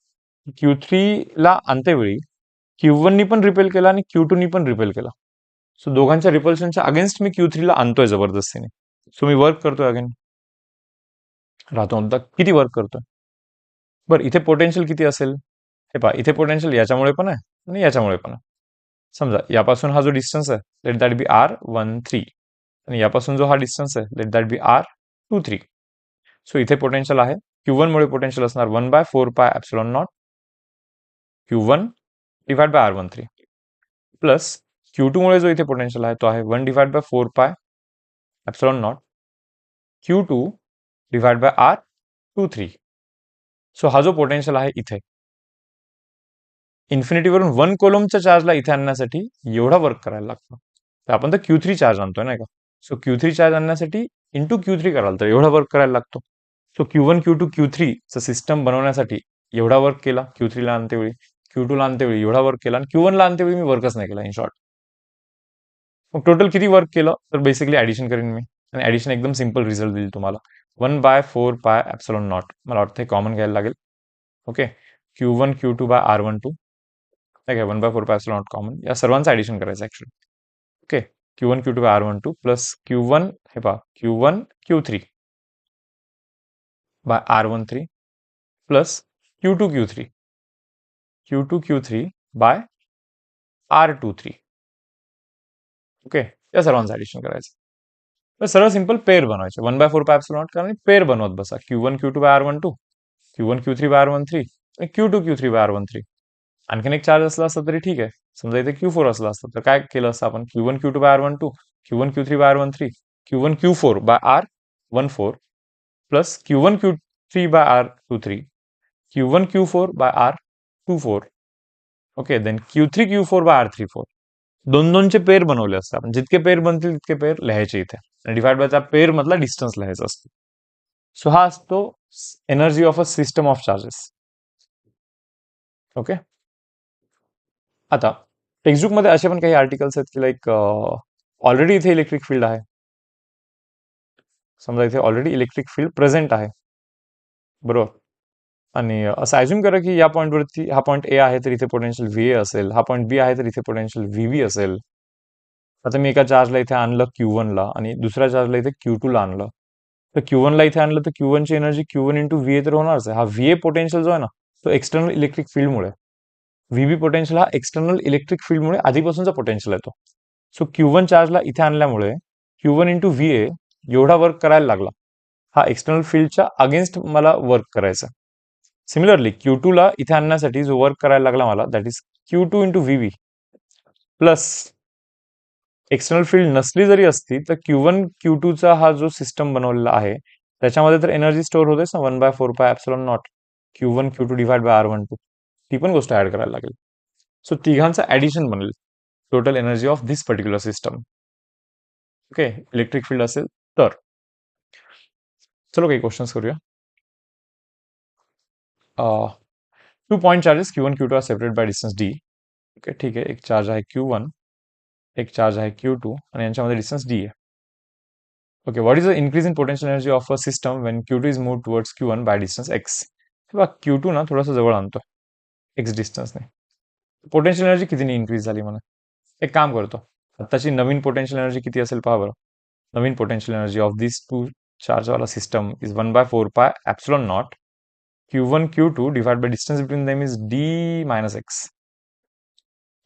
Q3 ला आणतेवेळी Q1 नी पण रिपेल केला आणि Q2 नी पण रिपेल केला. सो दोघांच्या रिपल्शनच्या अगेन्स्ट मी Q3 ला आणतोय जबरदस्तीने. सो मी वर्क करतोय अगेन. राहतो म्हणता किती वर्क करतोय. बरं, इथे पोटेन्शियल किती असेल? हे पहा, इथे पोटेन्शियल याच्यामुळे पण आहे आणि याच्यामुळे पण आहे. समजा यापासून हा जो डिस्टन्स आहे, लेट दॅट बी R13, आणि यापासून जो हा डिस्टन्स आहे, let that be R23. So इथे पोटेन्शियल आहे. Q1 मुळे पोटेन्शियल असणार 1/4 pi epsilon naught Q1 divide by R13 plus Q2 मुळे जो इथे पोटेन्शियल आहे तो आहे 1 डिवाइड बाय 4 पाय epsilon not Q2 divide bye R23. So हा जो पोटेन्शियल आहे इथे, इन्फिनिटीवरून 1 कोलॉमच्या चार्जला इथे आणण्यासाठी एवढा वर्क करायला लागतो. तर आपण तर Q3 चार्ज आणतोय नाही का. सो Q3 चार्ज आणण्यासाठी इंटू Q3 कराल तर एवढा वर्क करायला लागतो. सो Q1 Q2 Q3 चं सिस्टम बनवण्यासाठी एवढा वर्क केला Q3 ला आणतेवेळी, Q2 ला आणतेवेळी एवढा वर्क केला, आणि Q1 ला आणतेवेळी मी वर्कच नाही केला. इन शॉर्ट, मग टोटल किती वर्क केलं तर बेसिकली ऍडिशन करेन मी, आणि ऍडिशन एकदम सिंपल रिझल्ट देईल तुम्हाला. 1/4 पाय एप्सिलॉन नॉट, मला वाटतं कॉमन घ्यायला लागेल. Okay, Q1 Q2 by R12. ठीक आहे, 1/4 पाय एप्सिलॉन नॉट कॉमन, या सर्वांचं ऍडिशन करायचं actually. Okay, Q1 Q2 by R12 plus Q1, हे पहा, Q1 Q3 by R13 plus Q2 Q3 by R23. Okay, या सर्वांचं ऍडिशन करायचं. तर सरळ सिंपल पेअर बनवायचे. 1/4 पाय एप्सिलॉन नॉट कारण पेअर बनवत बसा. Q1 Q2 by R12, Q1 Q3 by R13 आणि Q2 Q3 बाय R13. आणखीन एक चार्ज असला असता तरी ठीक आहे. समजा इथे Q4 असला असता तर काय केलं असतं आपण? Q1 Q2 by R12, Q1 Q3 by R13, Q1 Q4 by R14 plus Q1 Q3 by R23, Q1 Q4 by R24. Okay, then Q3 Q4 by R34. दोन दोनचे पेअर बनवले असते आपण. जितके पेअर बनतील तितके पेअर लिहायचे इथे, आणि डिवाइड बाय त्या पेअर मधला डिस्टन्स लिहायचा असतो. सो हा असतो energy of a system of charges. Okay, आता टेक्स्टबुक मध्ये असे पण काही आर्टिकल्स आहेत की लाईक ऑलरेडी इथे इलेक्ट्रिक फील्ड आहे. समजा इथे ऑलरेडी इलेक्ट्रिक फील्ड प्रेझेंट आहे, बरोबर. आणि असं ॲज्युम करा की या पॉईंटवरती, हा पॉईंट ए आहे तर इथे पोटेन्शियल VA असेल, हा पॉईंट बी आहे तर इथे पोटेन्शियल VB असेल. आता मी एका चार्जला इथे आणलं Q1ला आणि दुसऱ्या चार्जला इथे Q2ला आणलं, तर Q1ला इथे आणलं तर Q1ची energy Q1 into V A तर होणारच आहे. हा व्ही ए पोटेन्शियल जो आहे ना, तो एक्सटर्नल इलेक्ट्रिक फील्डमुळे, व्हीबी पोटेन्शियल हा एक्सटर्नल इलेक्ट्रिक फील्डमुळे आधीपासूनचा पोटेन्शियल आहे तो. सो Q1 चार्जला इथे आणल्यामुळे Q1 इंटू व्ही ए एवढा वर्क करायला लागला. हा एक्सटर्नल फील्डच्या अगेन्स्ट मला वर्क करायचा. सिमिलरली Q2ला इथे आणण्यासाठी जो वर्क करायला लागला मला, that is Q2 into V B plus external field नसली जरी असती तर Q1 Q2चा हा जो सिस्टम बनवलेला आहे त्याच्यामध्ये तर एनर्जी स्टोअर होतेच ना, 1/4πε0 Q1 Q2 divide bye R12. ती पण गोष्ट ऍड करायला लागेल. सो तिघांचं ऍडिशन बनेल total energy of this particular system. Okay, electric field असेल तर. चलो काही क्वेश्चन्स करूया. 2 point charges Q1 Q2 are separate by distance D. Okay ठीक आहे, एक चार्ज आहे Q1, एक चार्ज आहे Q2 आणि यांच्यामध्ये डिस्टन्स D आहे. Okay, what is the increase in potential energy of a system when Q2 is move towards Q1 by distance x. Q2 ना थोडासा जवळ आणतो x डिस्टन्सने. पोटेन्शियल एनर्जी कितीने इन्क्रीज झाली म्हणा. एक काम करतो, आत्ताची नवीन पोटेन्शियल एनर्जी किती असेल पहा बरं. नवीन potential energy of this two charge वाला system is 1/4πε0 Q1 Q2 divide by distance between them is D minus X.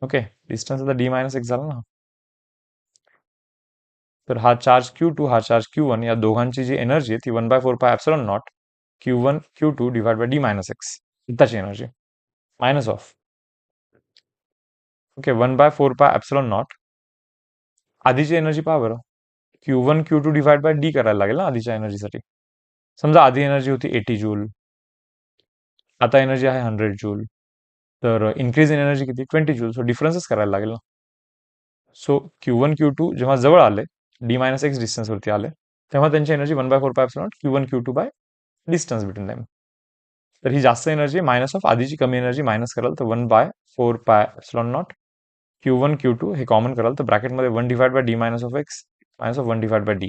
Okay, distance आता D मायनस एक्स झाला ना. तर हा चार्ज Q2 हा चार्ज Q1 या दोघांची जी एनर्जी आहे ती 1/4πε0 Q1 Q2 divide by D minus X इतकाची एनर्जी मायनस ऑफ. ओके, 1/4πε0 आधीची एनर्जी पहा बरं. Q1 Q2 divide by D करायला लागेल ना आधीच्या एनर्जीसाठी. समजा आधी एनर्जी होती 80 जूल, आता एनर्जी आहे 100 जूल, तर इन्क्रीज इन एनर्जी किती 20 जूल. सो डिफरन्सच करायला लागेल ना. सो Q1 Q2 जेव्हा जवळ आले, D मायनस एक्स डिस्टन्सवरती आले, तेव्हा त्यांची energy 1/4πε0 Q1 Q2 by distance between them. तर ही जास्त एनर्जी मायनस ऑफ आधीची कमी एनर्जी मायनस कराल तर 1/4πε0 Q1 Q2 हे कॉमन कराल तर ब्रॅकेटमध्ये 1 divide by D minus of x minus of 1 divide by D.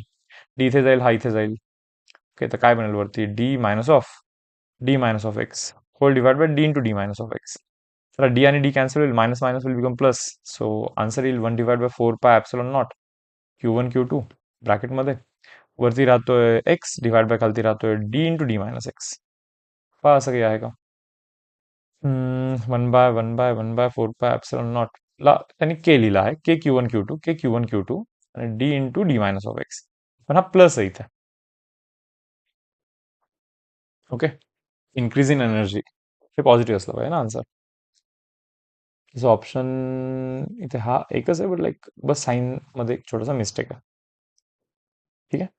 D इथे जाईल, हा इथे जाईल. ओके, तर काय बनेल वरती D minus of X whole divide by D into D minus of X. चला D आणि D कॅन्सल होईल, minus minus will become plus. So answer येईल 1 डिवाइड बाय 4πε0 Q1 Q2 ब्रॅकेटमध्ये वरती राहतोय एक्स डिवाइड बाय खालती राहतोय D into D minus x. पहा असं काही आहे का. 1/4πε0 ला त्यांनी के लिहिला आहे, K Q1 Q2 आणि D into D minus of x, पण हा प्लस आहे इथे. ओके, इन्क्रीज इन एनर्जी हे पॉझिटिव्ह असलं पाहिजे ना आन्सर. तसं ऑप्शन इथे हा एकच आहे, बट लाईक बस साईन मध्ये एक छोटासा मिस्टेक आहे. ठीक आहे.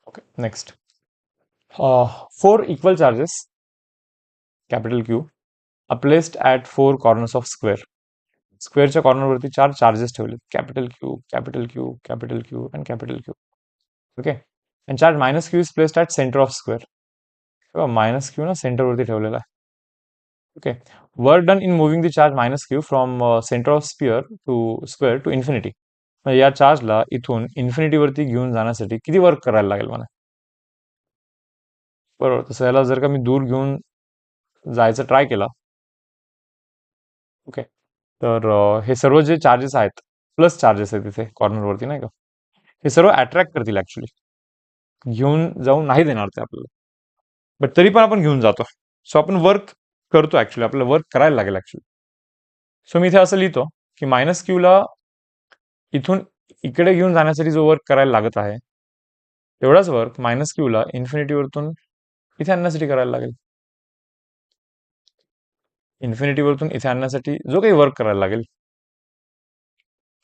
Okay, next. 4 equal charges capital Q are placed at 4 corners of square. स्क्वेअरच्या कॉर्नरवरती 4 चार्जेस ठेवलेत, capital Q, capital Q, capital Q and capital Q. Okay, and charge minus Q is placed at centre of square. Minus Q ना सेंटरवरती ठेवलेला आहे. Okay, work done in moving the charge minus Q from centre of square to infinity. या चार्जला इथून इन्फिनिटीवरती घेऊन जाण्यासाठी किती वर्क करायला लागेल मला. बरोबर, तसं याला जर का मी दूर घेऊन जायचं ट्राय केला, ओके, तर हे सर्व जे चार्जेस आहेत, प्लस चार्जेस आहेत तिथे कॉर्नरवरती नाही का, हे सर्व अट्रॅक्ट करतील ऍक्च्युली, घेऊन जाऊन नाही देणार ते आपल्याला, बट तरी पण आपण घेऊन जातो. सो आपण वर्क करतो ऍक्च्युली, आपल्याला वर्क करायला लागेल ऍक्च्युली. सो मी इथे असं लिहितो की मायनस Qला इथून इकडे घेऊन जाण्यासाठी जो वर्क करायला लागत आहे तेवढाच वर्क मायनस Qला इन्फिनिटीवरतून इथे आणण्यासाठी करायला लागेल. इन्फिनिटीवरतून इथे आणण्यासाठी जो काही वर्क करायला लागेल,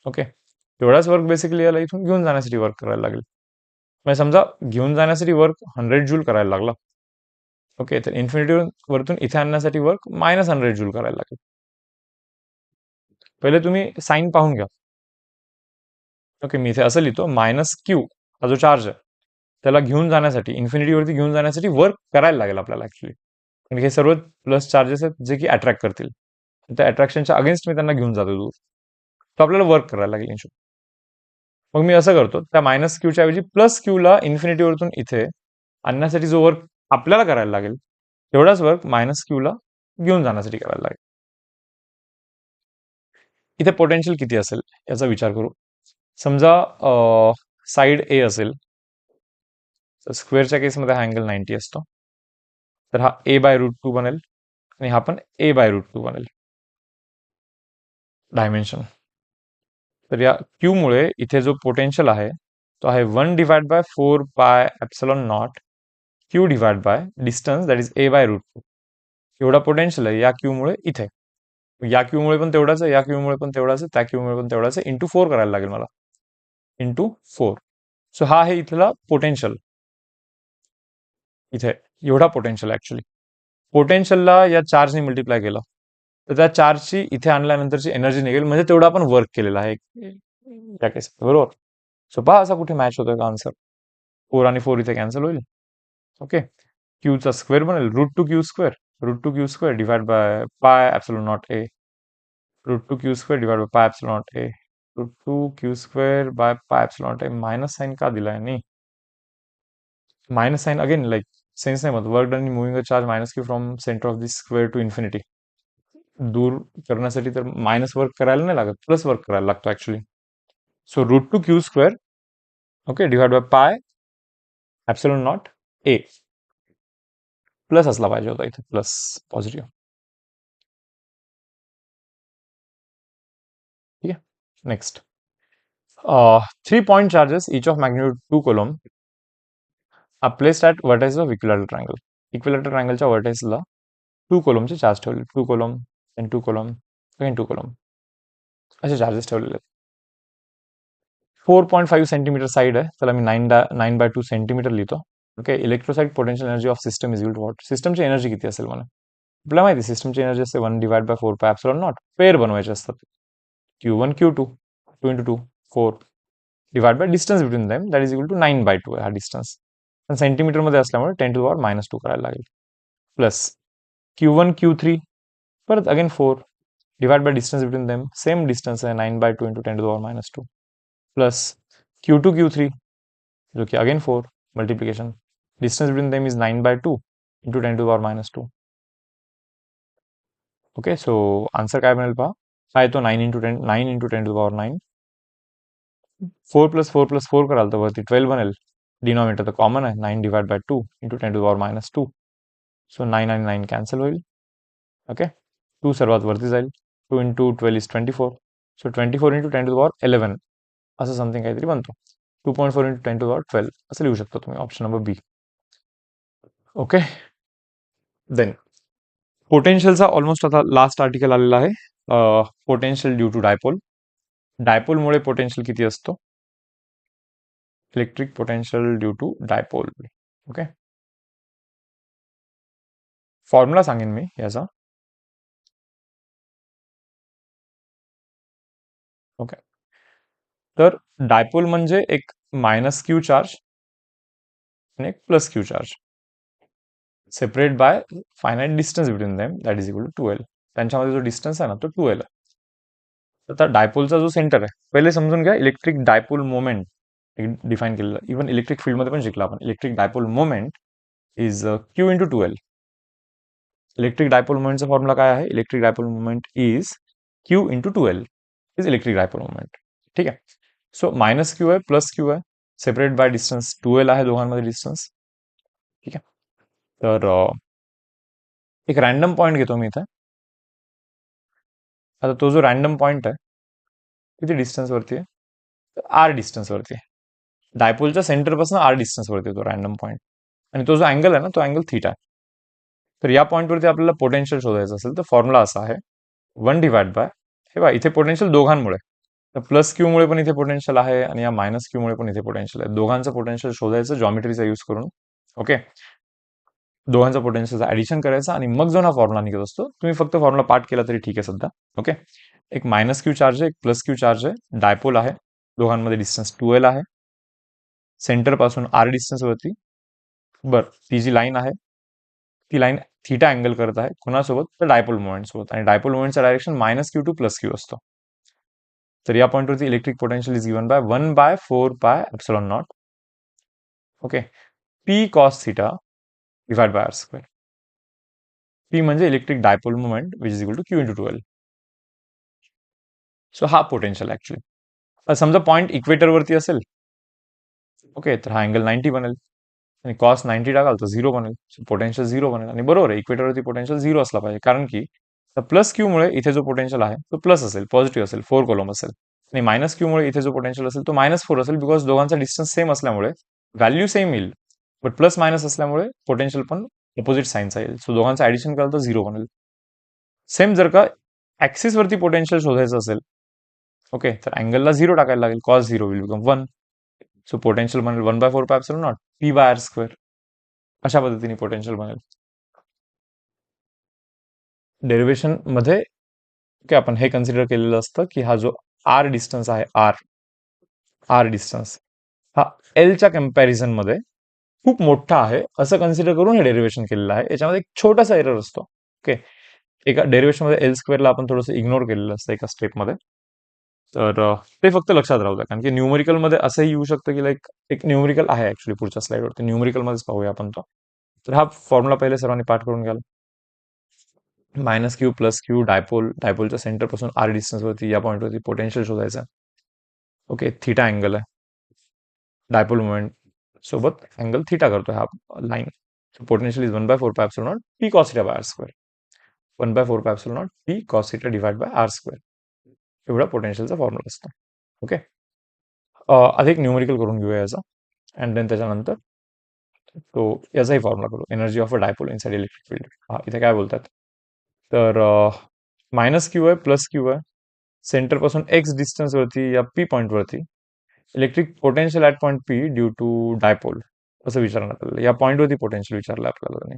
ओके, तेवढाच वर्क बेसिकली याला इथून घेऊन जाण्यासाठी वर्क करायला लागेल. म्हणजे समजा घेऊन जाण्यासाठी वर्क 100 जूल करायला लागला, ओके, तर इन्फिनिटी वरतून इथे आणण्यासाठी वर्क मायनस 100 जूल करायला लागेल. पहिले तुम्ही साईन पाहून घ्या. ओके, मी इथे असं लिहितो, मायनस Q हा जो चार्ज आहे त्याला घेऊन जाण्यासाठी, इन्फिनिटीवरती घेऊन जाण्यासाठी वर्क करायला लागेल आपल्याला ऍक्च्युली. आणि हे सर्व प्लस चार्जेस आहेत जे की अट्रॅक्ट करतील, त्या अट्रॅक्शनच्या अगेन्स्ट मी त्यांना घेऊन जातो दूर, तर आपल्याला वर्क करायला लागेल इन शॉर्ट. मग मी असं करतो, त्या मायनस Qच्या ऐवजी प्लस Qला इन्फिनिटीवरतून इथे आणण्यासाठी जो वर्क आपल्याला करायला लागेल तेवढाच वर्क मायनस Qला घेऊन जाण्यासाठी करायला लागेल. इथे पोटेन्शियल किती असेल याचा विचार करू. समजा साईड ए असेल, तर स्क्वेअरच्या केसमध्ये हा अँगल 90 असतो, तर हा a/√2 बनेल आणि हा पण a/√2 बनेल डायमेन्शन. तर या क्यू मुळे इथे जो पोटेन्शियल आहे तो आहे 1/4πε0 Q divide by distance that is a/√2. एवढा पोटेन्शियल आहे या क्यू मुळे इथे. या क्यू मुळे पण तेवढाच आहे, या क्यू मुळे पण तेवढाच आहे, त्या क्यू मुळे पण तेवढाच आहे, इंटू 4 करायला लागेल मला, इंटू 4. सो हा आहे इथला पोटेन्शियल. इथे एवढा पोटेन्शियल ऍक्च्युली पोटेन्शियलला या चार्जने मल्टिप्लाय केलं तर त्या चार्जची इथे आणल्यानंतरची एनर्जी निघेल, म्हणजे तेवढा आपण वर्क केलेला आहे या केस, बरोबर. सो पहा असा कुठे मॅच होतोय का आन्सर. 4 आणि 4 इथे कॅन्सल होईल. ओके, क्यूचा स्क्वेअर बनेल √2 Q square divide by πε0 a. √2 Q square divide by πε0 a. √2 Q square by πε0 a. Minus sign का दिलाय नाही, minus sign again like sense नाही मत. Work done in moving a charge minus Q from centre of this square to infinity. दूर करण्यासाठी तर minus work करायला नाही लागत, प्लस वर्क करायला लागतो actually. So √2 Q square okay divide by πε0 a. Plus असला पाहिजे होता इथे, प्लस पॉझिटिव्ह. ठीक आहे, next. 3 point charges each of magnitude 2 coulomb are placed at vertices of equilateral triangle. Equilateral ट्रायंगलच्या वर्टेक्सला 2 कोलमचे चार्ज ठेवले, 2 coulomb and 2 coulomb again 2 coulomb असे चार्जेस ठेवलेले आहेत. 4.5 सेंटीमीटर साईड आहे, त्याला मी 9/2 सेंटीमीटर लिहितो. Okay, electrostatic potential energy of system is equal to what. सिस्टमची एनर्जी किती असेल मला आपल्याला माहिती, सिस्टमची एनर्जी असते 1/4πε0. पेअर बनवायचे असतात, Q1 Q2 2 into 2 4 divide by distance between them that is equal to 9/2 हा डिस्टन्स. पण सेंटीमीटरमध्ये असल्यामुळे 10⁻⁻2 करायला लागेल. प्लस Q1 Q3 परत again 4 divide by distance between them, same distance आहे 9/2 इंटू 10⁻⁻2. प्लस Q2 Q3 जो कि again 4 multiplication, distance between them is 9/2 into 10⁻². Okay, so answer काय बनेल पहा, हा येतो 9 इंटू 10⁹. 4 + 4 + 4 कराल तर वरती 12 बनेल. डिनॉमिनेटर तर कॉमन आहे, 9/2 इंटू 10⁻². सो 9 आणि 9 कॅन्सल होईल. ओके, 2 सर्वात वरती जाईल, 2 इंटू 12 इज 24. सो 24 इंटू 10⁻11 असं समथिंग काहीतरी बनतो. 2.4 इंटू 10⁻12 असं लिहू शकता तुम्ही, option number B. Okay, then पोटेन्शियलचा ऑलमोस्ट आता लास्ट आर्टिकल आलेला आहे. Potential due to dipole. डायपोलमुळे पोटेन्शियल किती असतो, electric potential due to dipole. Okay, formula सांगेन मी याचा. ओके, तर डायपोल म्हणजे एक मायनस क्यू चार्ज आणि एक plus Q charge separate by finite distance between them that is equal to 12. त्यांच्यामध्ये जो डिस्टन्स आहे ना तो 12 आहे. आता डायपोलचा जो सेंटर आहे, पहिले समजून घ्या इलेक्ट्रिक डायपोल मोमेंट डिफाईन केलेलं. इव्हन इलेक्ट्रिक फील्डमध्ये पण शिकला आपण. Electric dipole moment is Q into 12. Electric dipole मोमेंटचा फॉर्म्युला काय आहे, electric dipole moment is Q into 12 is electric dipole moment. ठीक आहे, सो मायनस क्यू आहे प्लस क्यू आहे, सेपरेट बाय डिस्टन्स 12 आहे दोघांमध्ये डिस्टन्स. ठीक आहे, तर एक रॅन्डम पॉईंट घेतो मी इथे. आता तो जो रॅन्डम पॉईंट आहे किती डिस्टन्स वरती आहे, आर डिस्टन्स वरती आहे. डायपोलच्या सेंटरपासून आर डिस्टन्स वरती तो रॅन्डम पॉईंट, आणि तो जो अँगल आहे ना तो अँगल थीटा आहे. तर या पॉईंटवरती आपल्याला पोटेन्शियल शोधायचं असेल तर फॉर्म्युला असा आहे 1 डिवाइड बाय, हे बघा इथे पोटेन्शियल दोघांमुळे, तर प्लस क्यू मुळे पण इथे पोटेन्शियल आहे आणि या मायनस क्यू मुळे पण इथे पोटेन्शियल आहे. दोघांचं पोटेन्शियल शोधायचं जॉमेट्रीचा यूज करून. ओके, दोघांचा पोटेन्शियलचा ऍडिशन करायचं आणि मग जो हा फॉर्म्युला निघत असतो, तुम्ही फक्त फॉर्म्युला पाठ केला तरी ठीक आहे सध्या. ओके, एक मायनस क्यू चार्ज आहे, एक प्लस क्यू चार्ज आहे, डायपोल आहे, दोघांमध्ये डिस्टन्स 12 आहे, सेंटर पासून आर डिस्टन्स वरती. बर, ती जी लाईन आहे ती लाईन थीटा अँगल करत आहे कोणासोबत, तर डायपोल मोमेंट सोबत, आणि डायपोल मोमेंटचा डायरेक्शन -q2 + q असतो. तर या पॉईंटवरती electric potential is given by 1/4πε0. Okay, p cos theta divide by R square. p म्हणजे electric dipole moment which is equal to q into 12. So हा पोटेन्शियल ऍक्च्युली समजा पॉईंट इक्वेटरवरती असेल, ओके, तर हा अँगल 90 बनेल आणि कॉस 90 टाकाल तर 0 बनेल. सो पोटेन्शियल 0 बनेल. आणि बरोबर आहे, इक्वेटरवरती पोटेन्शियल 0 असला पाहिजे, कारण की प्लस क्यू मुळे इथे जो पोटेन्शियल आहे तो प्लस असेल, पॉझिटिव्ह असेल, 4 कोलम असेल. आणि मायनस क्यू मुळे इथे जो पोटेन्शियल असेल तो -4 असेल, बिकॉज दोघांचा डिस्टन्स सेम असल्यामुळे व्हॅल्यू सेम येईल, बट प्लस मायनस असल्यामुळे पोटेन्शियल पण अपोजिट साईनचा येईल. सो दोघांचं ऍडिशन कराल तर 0 बनेल. सेम जर का ऍक्सिस वरती पोटेन्शियल शोधायचं असेल, ओके, तर अँगलला 0 टाकायला लागेल, cos 0 will become 1. So potential बनेल 1/4 पी बाय आर स्क्वेअर. अशा पद्धतीने पोटेन्शियल बनेल. डेरिवेशन मध्ये ओके, आपण हे कन्सिडर केलेलं असतं की हा जो आर डिस्टन्स आहे, आर आर डिस्टन्स हा एलच्या कम्पॅरिझन मध्ये खूप मोठा आहे असं कन्सिडर करून हे डेरिवेशन केलेलं आहे. याच्यामध्ये एक छोटासा एरर असतो. ओके, एका डेरिवेशन मध्ये एल स्क्वेअरला आपण थोडंसं इग्नोर केलेलं असतं एका स्टेपमध्ये. तर ते फक्त लक्षात राहू द्या, कारण की न्यूमरिकल मध्ये असंही येऊ शकतं की लाईक एक न्यूमरिकल आहे ऍक्च्युली पुढच्या स्लाइडवरती, न्यूमरिकल मध्येच पाहूया आपण तो. तर हा फॉर्म्युला पहिले सर्वांनी पाठ करून घ्याल. Minus Q plus Q dipole, डायपोलच्या सेंटर पासून आर डिस्टन्स वरती या पॉईंटवरती पोटेन्शियल शोधायचं. ओके, थीटा अँगल आहे, डायपोल मुवमेंट सोबत अँगल थीटा करतोय हा line. Potential is 1/4 P cos theta by R square. 1/4 P cos theta divide by R square. एवढा पोटेन्शियलचा फॉर्म्युला असतो. ओके, अधिक न्यूमरिकल करून घेऊया याचा, अँड देन त्याच्यानंतर तो याचाही फॉर्म्युला करू, energy of a dipole inside electric field. हा इथे काय बोलतात, तर मायनस क्यू आहे, प्लस क्यू आहे, सेंटर पासून एक्स डिस्टन्स वरती या पी पॉईंट वरती electric potential at point P due to dipole असं विचारण्यात आलं. या पॉईंटवरती पोटेन्शियल विचारलं आपल्याला त्यांनी.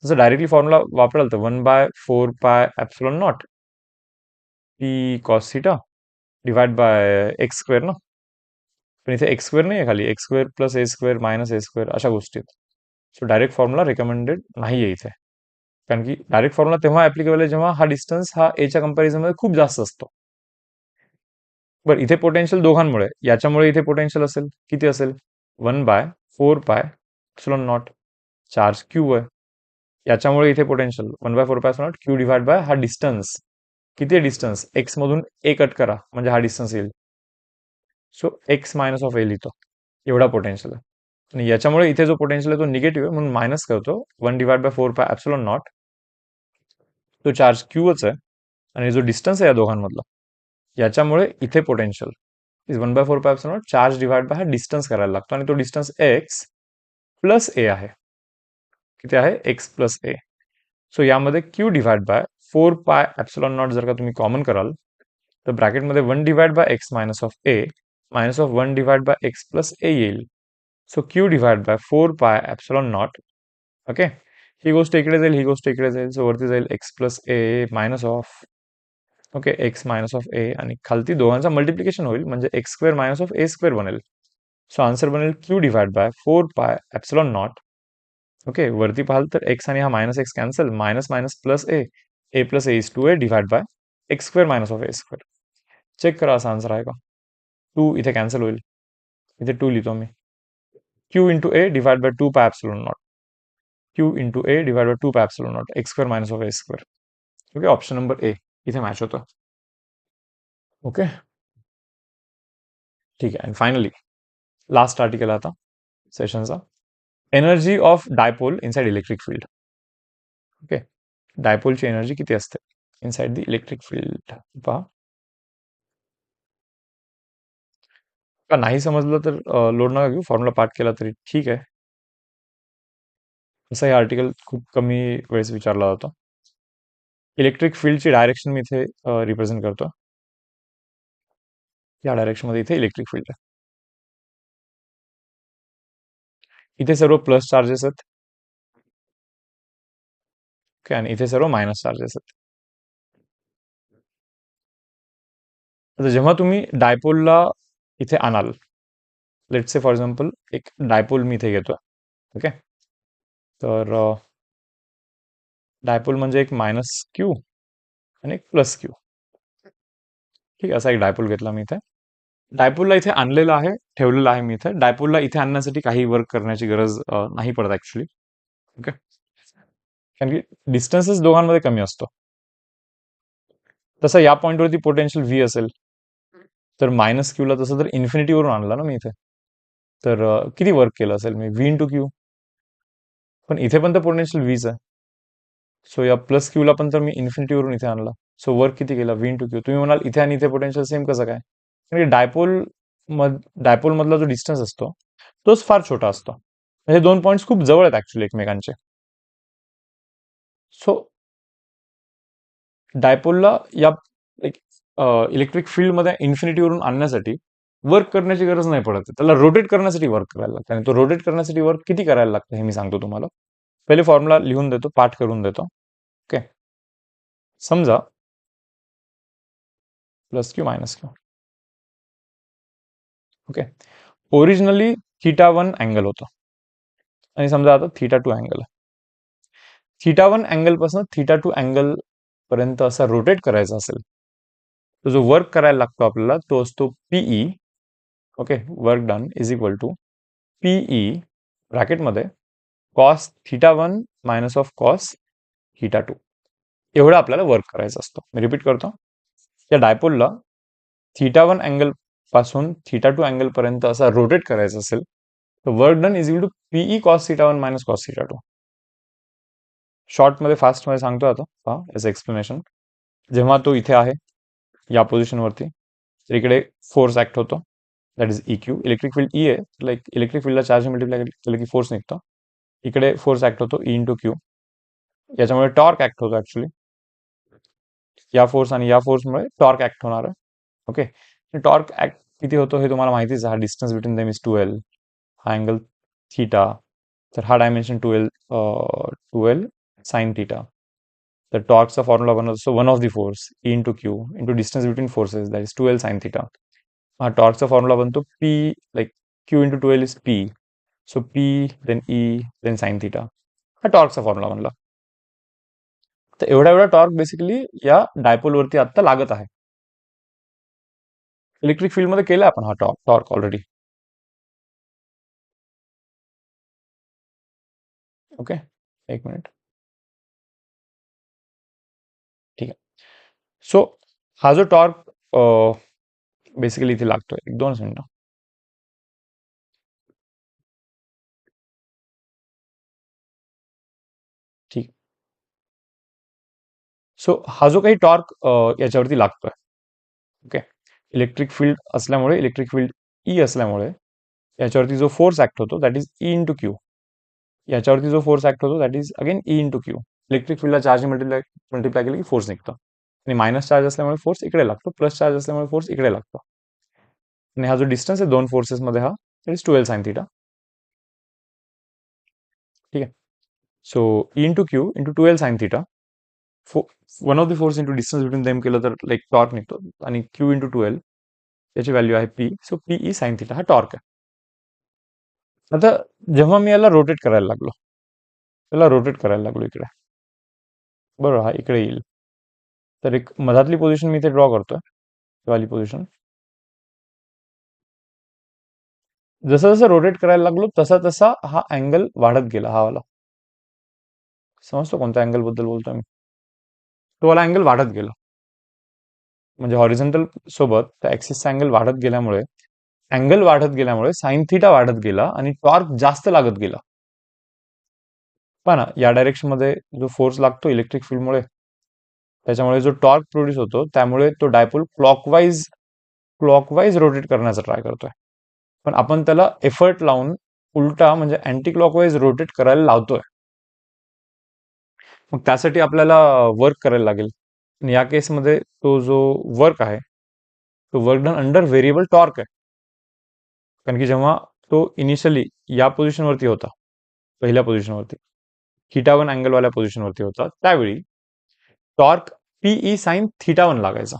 जसं डायरेक्टली फॉर्म्युला वापराल तर 1/4πε0 P cos theta divide by x square ना, पण इथे एक्स स्क्वेअर नाही आहे, खाली X square plus A square minus A square अशा गोष्टी आहेत. सो डायरेक्ट फॉर्म्युला रिकमेंडेड नाही आहे इथे, कारण की डायरेक्ट फॉर्म्युला तेव्हा ऍप्लिकेबल आहे जेव्हा हा डिस्टन्स हा एच्या कम्पॅरिझनमध्ये खूप जास्त असतो. बरं, इथे पोटेन्शियल दोघांमुळे, याच्यामुळे इथे पोटेन्शियल असेल, किती असेल, 1/4πε0 चार्ज क्यू आहे. याच्यामुळे इथे पोटेन्शियल 1/4πε0 क्यू डिवाइड बाय हा डिस्टन्स. किती आहे डिस्टन्स, एक्स मधून ए कट करा म्हणजे हा डिस्टन्स येईल. सो एक्स मायनस ऑफ ए लिहितो, एवढा पोटेन्शियल आहे. आणि याच्यामुळे इथे जो पोटेन्शियल आहे तो निगेटिव्ह आहे, म्हणून मायनस करतो 1/4πε0. तो चार्ज क्यूच आहे, आणि जो डिस्टन्स आहे या दोघांमधला, याच्यामुळे इथे potential is 1/4πε0 charge divide by हा डिस्टन्स करायला लागतो, आणि तो डिस्टन्स एक्स प्लस ए आहे. किती आहे, एक्स प्लस ए. सो यामध्ये क्यू डिवाइड बाय 4πε0 जर का तुम्ही कॉमन कराल तर ब्रॅकेटमध्ये 1 divide by X minus of 1 divide by X plus A येईल. So Q divide by 4πε0. Okay, ही गोष्ट इकडे जाईल, ही गोष्ट इकडे जाईल, सो वरती जाईल X plus A minus of, okay, X minus of A, आणि खालती दोघांचा मल्टिप्लिकेशन होईल म्हणजे X square minus of A square बनेल. सो आन्सर बनेल क्यू डिवाइड बाय 4πε0. ओके, वरती पाहाल तर एक्स आणि हा minus X cancel, minus minus plus A plus A is 2a divide by x square minus of A square. Check करा असा answer आहे का. 2 इथे कॅन्सल होईल, इथे 2 लिहितो मी. Q into A divide by 2πε0, Q into A divide by 2πε0 X square minus of A square. Okay, option number A इथे मॅच होतं. ओके, ठीक आहे. आणि फायनली लास्ट आर्टिकल आता सेशनचा, energy of dipole inside electric field. Okay, डायपोलची energy किती असते इनसाइड द इलेक्ट्रिक फील्ड. पहा, का नाही समजलं तर लोड नका घेऊ, फॉर्म्युला पाठ केला तरी ठीक आहे. असं हे आर्टिकल खूप कमी वेळेस विचारला जातो. इलेक्ट्रिक फील्डची डायरेक्शन मी इथे रिप्रेझेंट करतो. या डायरेक्शन मध्ये इथे इलेक्ट्रिक फील्ड आहे. इथे सर्व प्लस चार्जेस आहेत, ओके, आणि इथे सर्व मायनस चार्जेस आहेत. आता जेव्हा तुम्ही डायपोलला इथे आणाल, लेट से फॉर एक्झाम्पल एक डायपोल मी इथे घेतोय, ओके, तर डायपोल म्हणजे एक मायनस क्यू आणि एक प्लस क्यू. ठीक आहे, असा एक डायपोल घेतला मी इथे. डायपोलला इथे आणलेलं आहे, ठेवलेलं आहे मी इथे. डायपोलला इथे आणण्यासाठी काही वर्क करण्याची गरज नाही पडत ऍक्च्युली. ओके, कारण की डिस्टन्सेस दोघांमध्ये कमी असतो. तसं या पॉईंटवरती पोटेन्शियल व्ही असेल, तर मायनस क्यूला तसं तर इन्फिनिटीवरून आणला ना मी इथे, तर किती वर्क केलं असेल मी व्ही इंटू क्यू, पण इथे पण तर पोटेन्शियल व्हीच आहे. सो या प्लस क्यूला पण तर मी इन्फिनिटीवरून इथे आणला. सो वर्क किती केला व्ही इंटू क्यू. तुम्ही म्हणाल इथे आणि इथे पोटेन्शियल सेम कसं काय, कारण डायपोल मधला जो डिस्टन्स असतो तोच फार छोटा असतो. हे दोन पॉईंट्स खूप जवळ आहेत ऍक्च्युली एकमेकांचे. सो डायपोलला या इलेक्ट्रिक फील्डमध्ये इन्फिनिटीवरून आणण्यासाठी वर्क करण्याची गरज नाही पडत, त्याला रोटेट करण्यासाठी वर्क करायला लागतं. आणि तो रोटेट करण्यासाठी वर्क किती करायला लागतं हे मी सांगतो तुम्हाला. पहिले फॉर्म्युला लिहून देतो, पाठ करून देतो. ओके, समजा plus Q minus Q. Okay, originally θ1 angle होता आणि समजा आता θ2 अँगल आहे. θ1 अँगल पासून θ2 अँगल पर्यंत असा रोटेट करायचा असेल, तो जो वर्क करायला लागतो आपल्याला तो असतो P E. Okay, work done is equal to P E ब्रॅकेटमध्ये कॉस θ1 मायनस ऑफ कॉस θ2. एवढं आपल्याला वर्क करायचं असतं. मी रिपीट करतो, या डायपोलला θ1 अँगल पासून θ2 अँगल पर्यंत असा रोटेट करायचा असेल, तर work done is equal to P E cos θ1 minus cos θ2. शॉर्टमध्ये फास्टमध्ये सांगतो आता पहा याचं एक्सप्लेनेशन. जेव्हा तो इथे आहे या पोझिशनवरती, तर इकडे फोर्स ऍक्ट होतो, that is E Q. Electric field E आहे, लाईक इलेक्ट्रिक फील्डला चार्ज मल्टिप्लाय केलं की फोर्स निघतो. इकडे फोर्स ऍक्ट होतो ई इंटू क्यू. याच्यामुळे टॉर्क ऍक्ट होतो ऍक्च्युली. या फोर्स आणि या फोर्समुळे टॉर्क ऍक्ट होणार आहे. ओके, टॉर्क ऍक्ट किती होतो हे तुम्हाला माहितीच आहे. हा डिस्टन्स बिटवीन देम इज 12, हा अँगल थीटा, तर हा डायमेन्शन 12 साइन थीटा. तर टॉर्कचा फॉर्म्युला बनवतो so one of the force E into Q into distance between forces, that is 12 sine theta. हा टॉर्कचा फॉर्म्युला बनतो P, like Q into 12 is P, so P then E then sine theta. हा टॉर्कचा formula बनला. तर एवढा torque basically या डायपोलवरती आता लागत आहे. इलेक्ट्रिक फील्डमध्ये केला आपण हा टॉर्क ऑलरेडी. ओके, एक मिनिट. ठीक आहे. सो हा जो टॉर्क बेसिकली इथे लागतोय, एक 2 मिनिटं. ठीक. सो हा जो काही टॉर्क याच्यावरती लागतोय, ओके, इलेक्ट्रिक फील्ड असल्यामुळे, इलेक्ट्रिक फील्ड ई असल्यामुळे याच्यावरती जो फोर्स ऍक्ट होतो that is E into Q. याच्यावरती जो फोर्स ऍक्ट होतो that is again E into Q. Electric फील्डला चार्ज मल्टिप्लाय केलं की फोर्स निघतो. आणि मायनस चार्ज असल्यामुळे फोर्स इकडे लागतो, प्लस चार्ज असल्यामुळे फोर्स इकडे लागतो. आणि हा जो डिस्टन्स आहे दोन फोर्सेस मध्ये, हा दॅट इज 12 साइन थीटा. ठीक आहे. So E into Q into 12 sine theta, one of the force into distance between them केलं तर लाईक टॉर्क निघतो. आणि क्यू इंटू 12 याची व्हॅल्यू आहे P, so P E sine theta हा टॉर्क आहे. आता जेव्हा मी याला रोटेट करायला लागलो, त्याला रोटेट करायला लागलो इकडे, बरोबर, हा इकडे येईल. तर एक मधातली पोझिशन मी इथे ड्रॉ करतोय, वाली पोझिशन. जसं जसं रोटेट करायला लागलो तसा तसा हा अँगल वाढत गेला, हा वाला. समजतो कोणत्या अँगल बद्दल बोलतोय मी. तो वाला अँगल वाढत गेला, म्हणजे हॉरिझॉन्टल सोबत त्या ऍक्सिसचा अँगल वाढत गेल्यामुळे साइन थीटा वाढत गेला आणि टॉर्क जास्त लागत गेला. पहा ना, या डायरेक्शन मध्ये जो फोर्स लागतो इलेक्ट्रिक फील्डमुळे, त्याच्यामुळे जो टॉर्क प्रोड्यूस होतो, त्यामुळे तो डायपोल क्लॉकवाईज रोटेट करण्याचा ट्राय करतोय. पण आपण त्याला एफर्ट लावून उलटा म्हणजे अँटी क्लॉकवाईज रोटेट करायला लावतोय. मग त्यासाठी आपल्याला वर्क करायला लागेल. आणि या केसमध्ये तो जो वर्क आहे तो work done under variable torque आहे. कारण की जेव्हा तो इनिशियली या पोझिशनवरती होता, पहिल्या पोझिशनवरती θ1 अँगलवाल्या पोझिशनवरती होता, त्यावेळी टॉर्क पीई साइन θ1 लागायचा.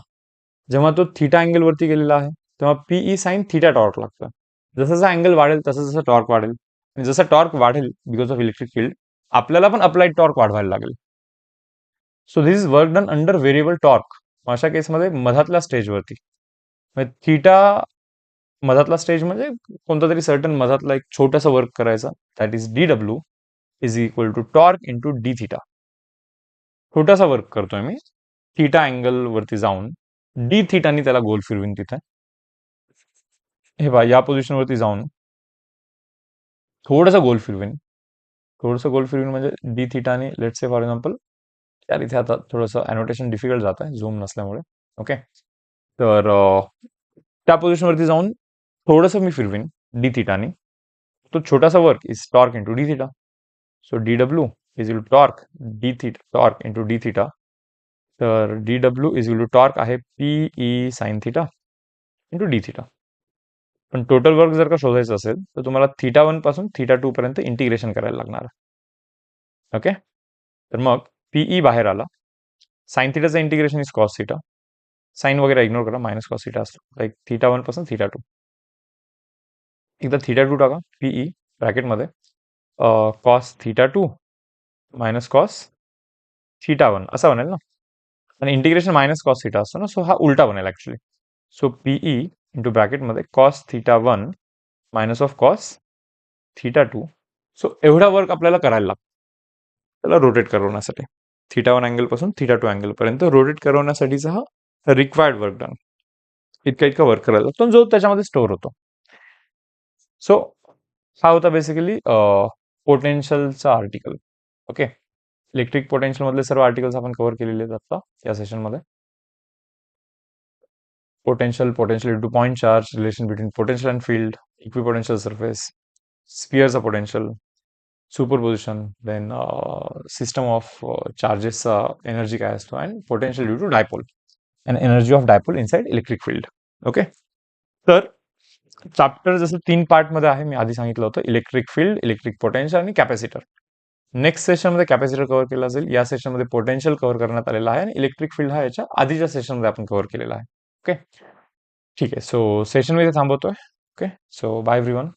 जेव्हा तो थीटा अँगल वरती गेलेला आहे तेव्हा पीई साइन थीटा टॉर्क लागतं. जसा जसा अँगल वाढेल तसा जसा टॉर्क वाढेल, आणि जसा टॉर्क वाढेल बिकॉज ऑफ इलेक्ट्रिक फील्ड, आपल्याला पण अप्लाइड टॉर्क वाढवायला लागेल. So this is work done under variable torque. अशा केसमध्ये मधातल्या स्टेजवरती थीटा, मधातला स्टेज म्हणजे कोणता तरी सर्टन मधातला एक छोटासा वर्क करायचा, that is D W is equal to torque into D theta. छोटासा वर्क करतोय मी, थिटा अँगल वरती जाऊन डी थिटानी त्याला गोल फिरवीन तिथे. हे पहा, या पोझिशनवरती जाऊन थोडंसं गोल फिरवीन. थोडंसं गोल फिरवीन म्हणजे डी थिटानी, लेट्स से फॉर एक्झाम्पल, यार इथे आता थोडंसं अॅनोटेशन डिफिकल्ट जात आहे झूम नसल्यामुळे. ओके, तर त्या पोझिशनवरती जाऊन थोडंसं मी फिरवीन डी थिटानी. तो छोटासा work is torque into D theta. So D W is equal to torque D theta, torque into D theta. तर D W is equal to torque आहे P E sine theta into D theta. पण total work जर का शोधायचं असेल तर तुम्हाला θ1 पासून θ2 पर्यंत इंटिग्रेशन करायला लागणार. ओके, तर मग पीई बाहेर आला. साइन थिटाचं integration is cos theta. Sine वगैरे इग्नोर करा, मायनस कॉस थिटा असतो. लाईक θ1 पासून θ2. एकदा θ2 टाका पीई ब्रॅकेटमध्ये, कॉस θ2 मायनस कॉस θ1 असा बनेल ना. आणि इंटिग्रेशन मायनस कॉस थिटा असतो ना, सो हा उलटा बनेल ऍक्च्युली. सो पीई इंटू ब्रॅकेटमध्ये cos θ1 minus of cos θ2. So एवढा वर्क आपल्याला करायला लागतो त्याला रोटेट करवण्यासाठी. θ1 अँगल पासून θ2 अँगल पर्यंत रोटेट करवण्यासाठीचा हा रिक्वायर्ड वर्क डन. इतका इतका वर्क करायला लागतो जो त्याच्यामध्ये स्टोअर होतो. सो हा होता बेसिकली पोटेन्शियलचा आर्टिकल. ओके, इलेक्ट्रिक पोटेन्शियल मधले सर्व आर्टिकल्स आपण कव्हर केलेले आहेत आता या सेशनमध्ये. Potential into point charge, relation between potential and field, equipotential surface, स्पियरचा potential, superposition, then system of चार्जेसचा एनर्जी काय असतो, and potential due to dipole and energy of dipole inside electric field. Okay, तर चॅप्टर जसं 3 पार्टमध्ये आहे, मी आधी सांगितलं होतं, इलेक्ट्रिक फील्ड, इलेक्ट्रिक पोटेन्शियल आणि कॅपॅसिटर. नेक्स्ट सेशनमध्ये कॅपॅसिटर कव्हर केला जाईल. या सेशनमध्ये पोटेन्शियल कव्हर करण्यात आलेला आहे आणि इलेक्ट्रिक फील्ड हा याच्या आधीच्या सेशनमध्ये आपण कव्हर केलेला आहे. ओके, ठीक आहे. सो सेशन मी इथे थांबवतोय. Okay, so bye everyone.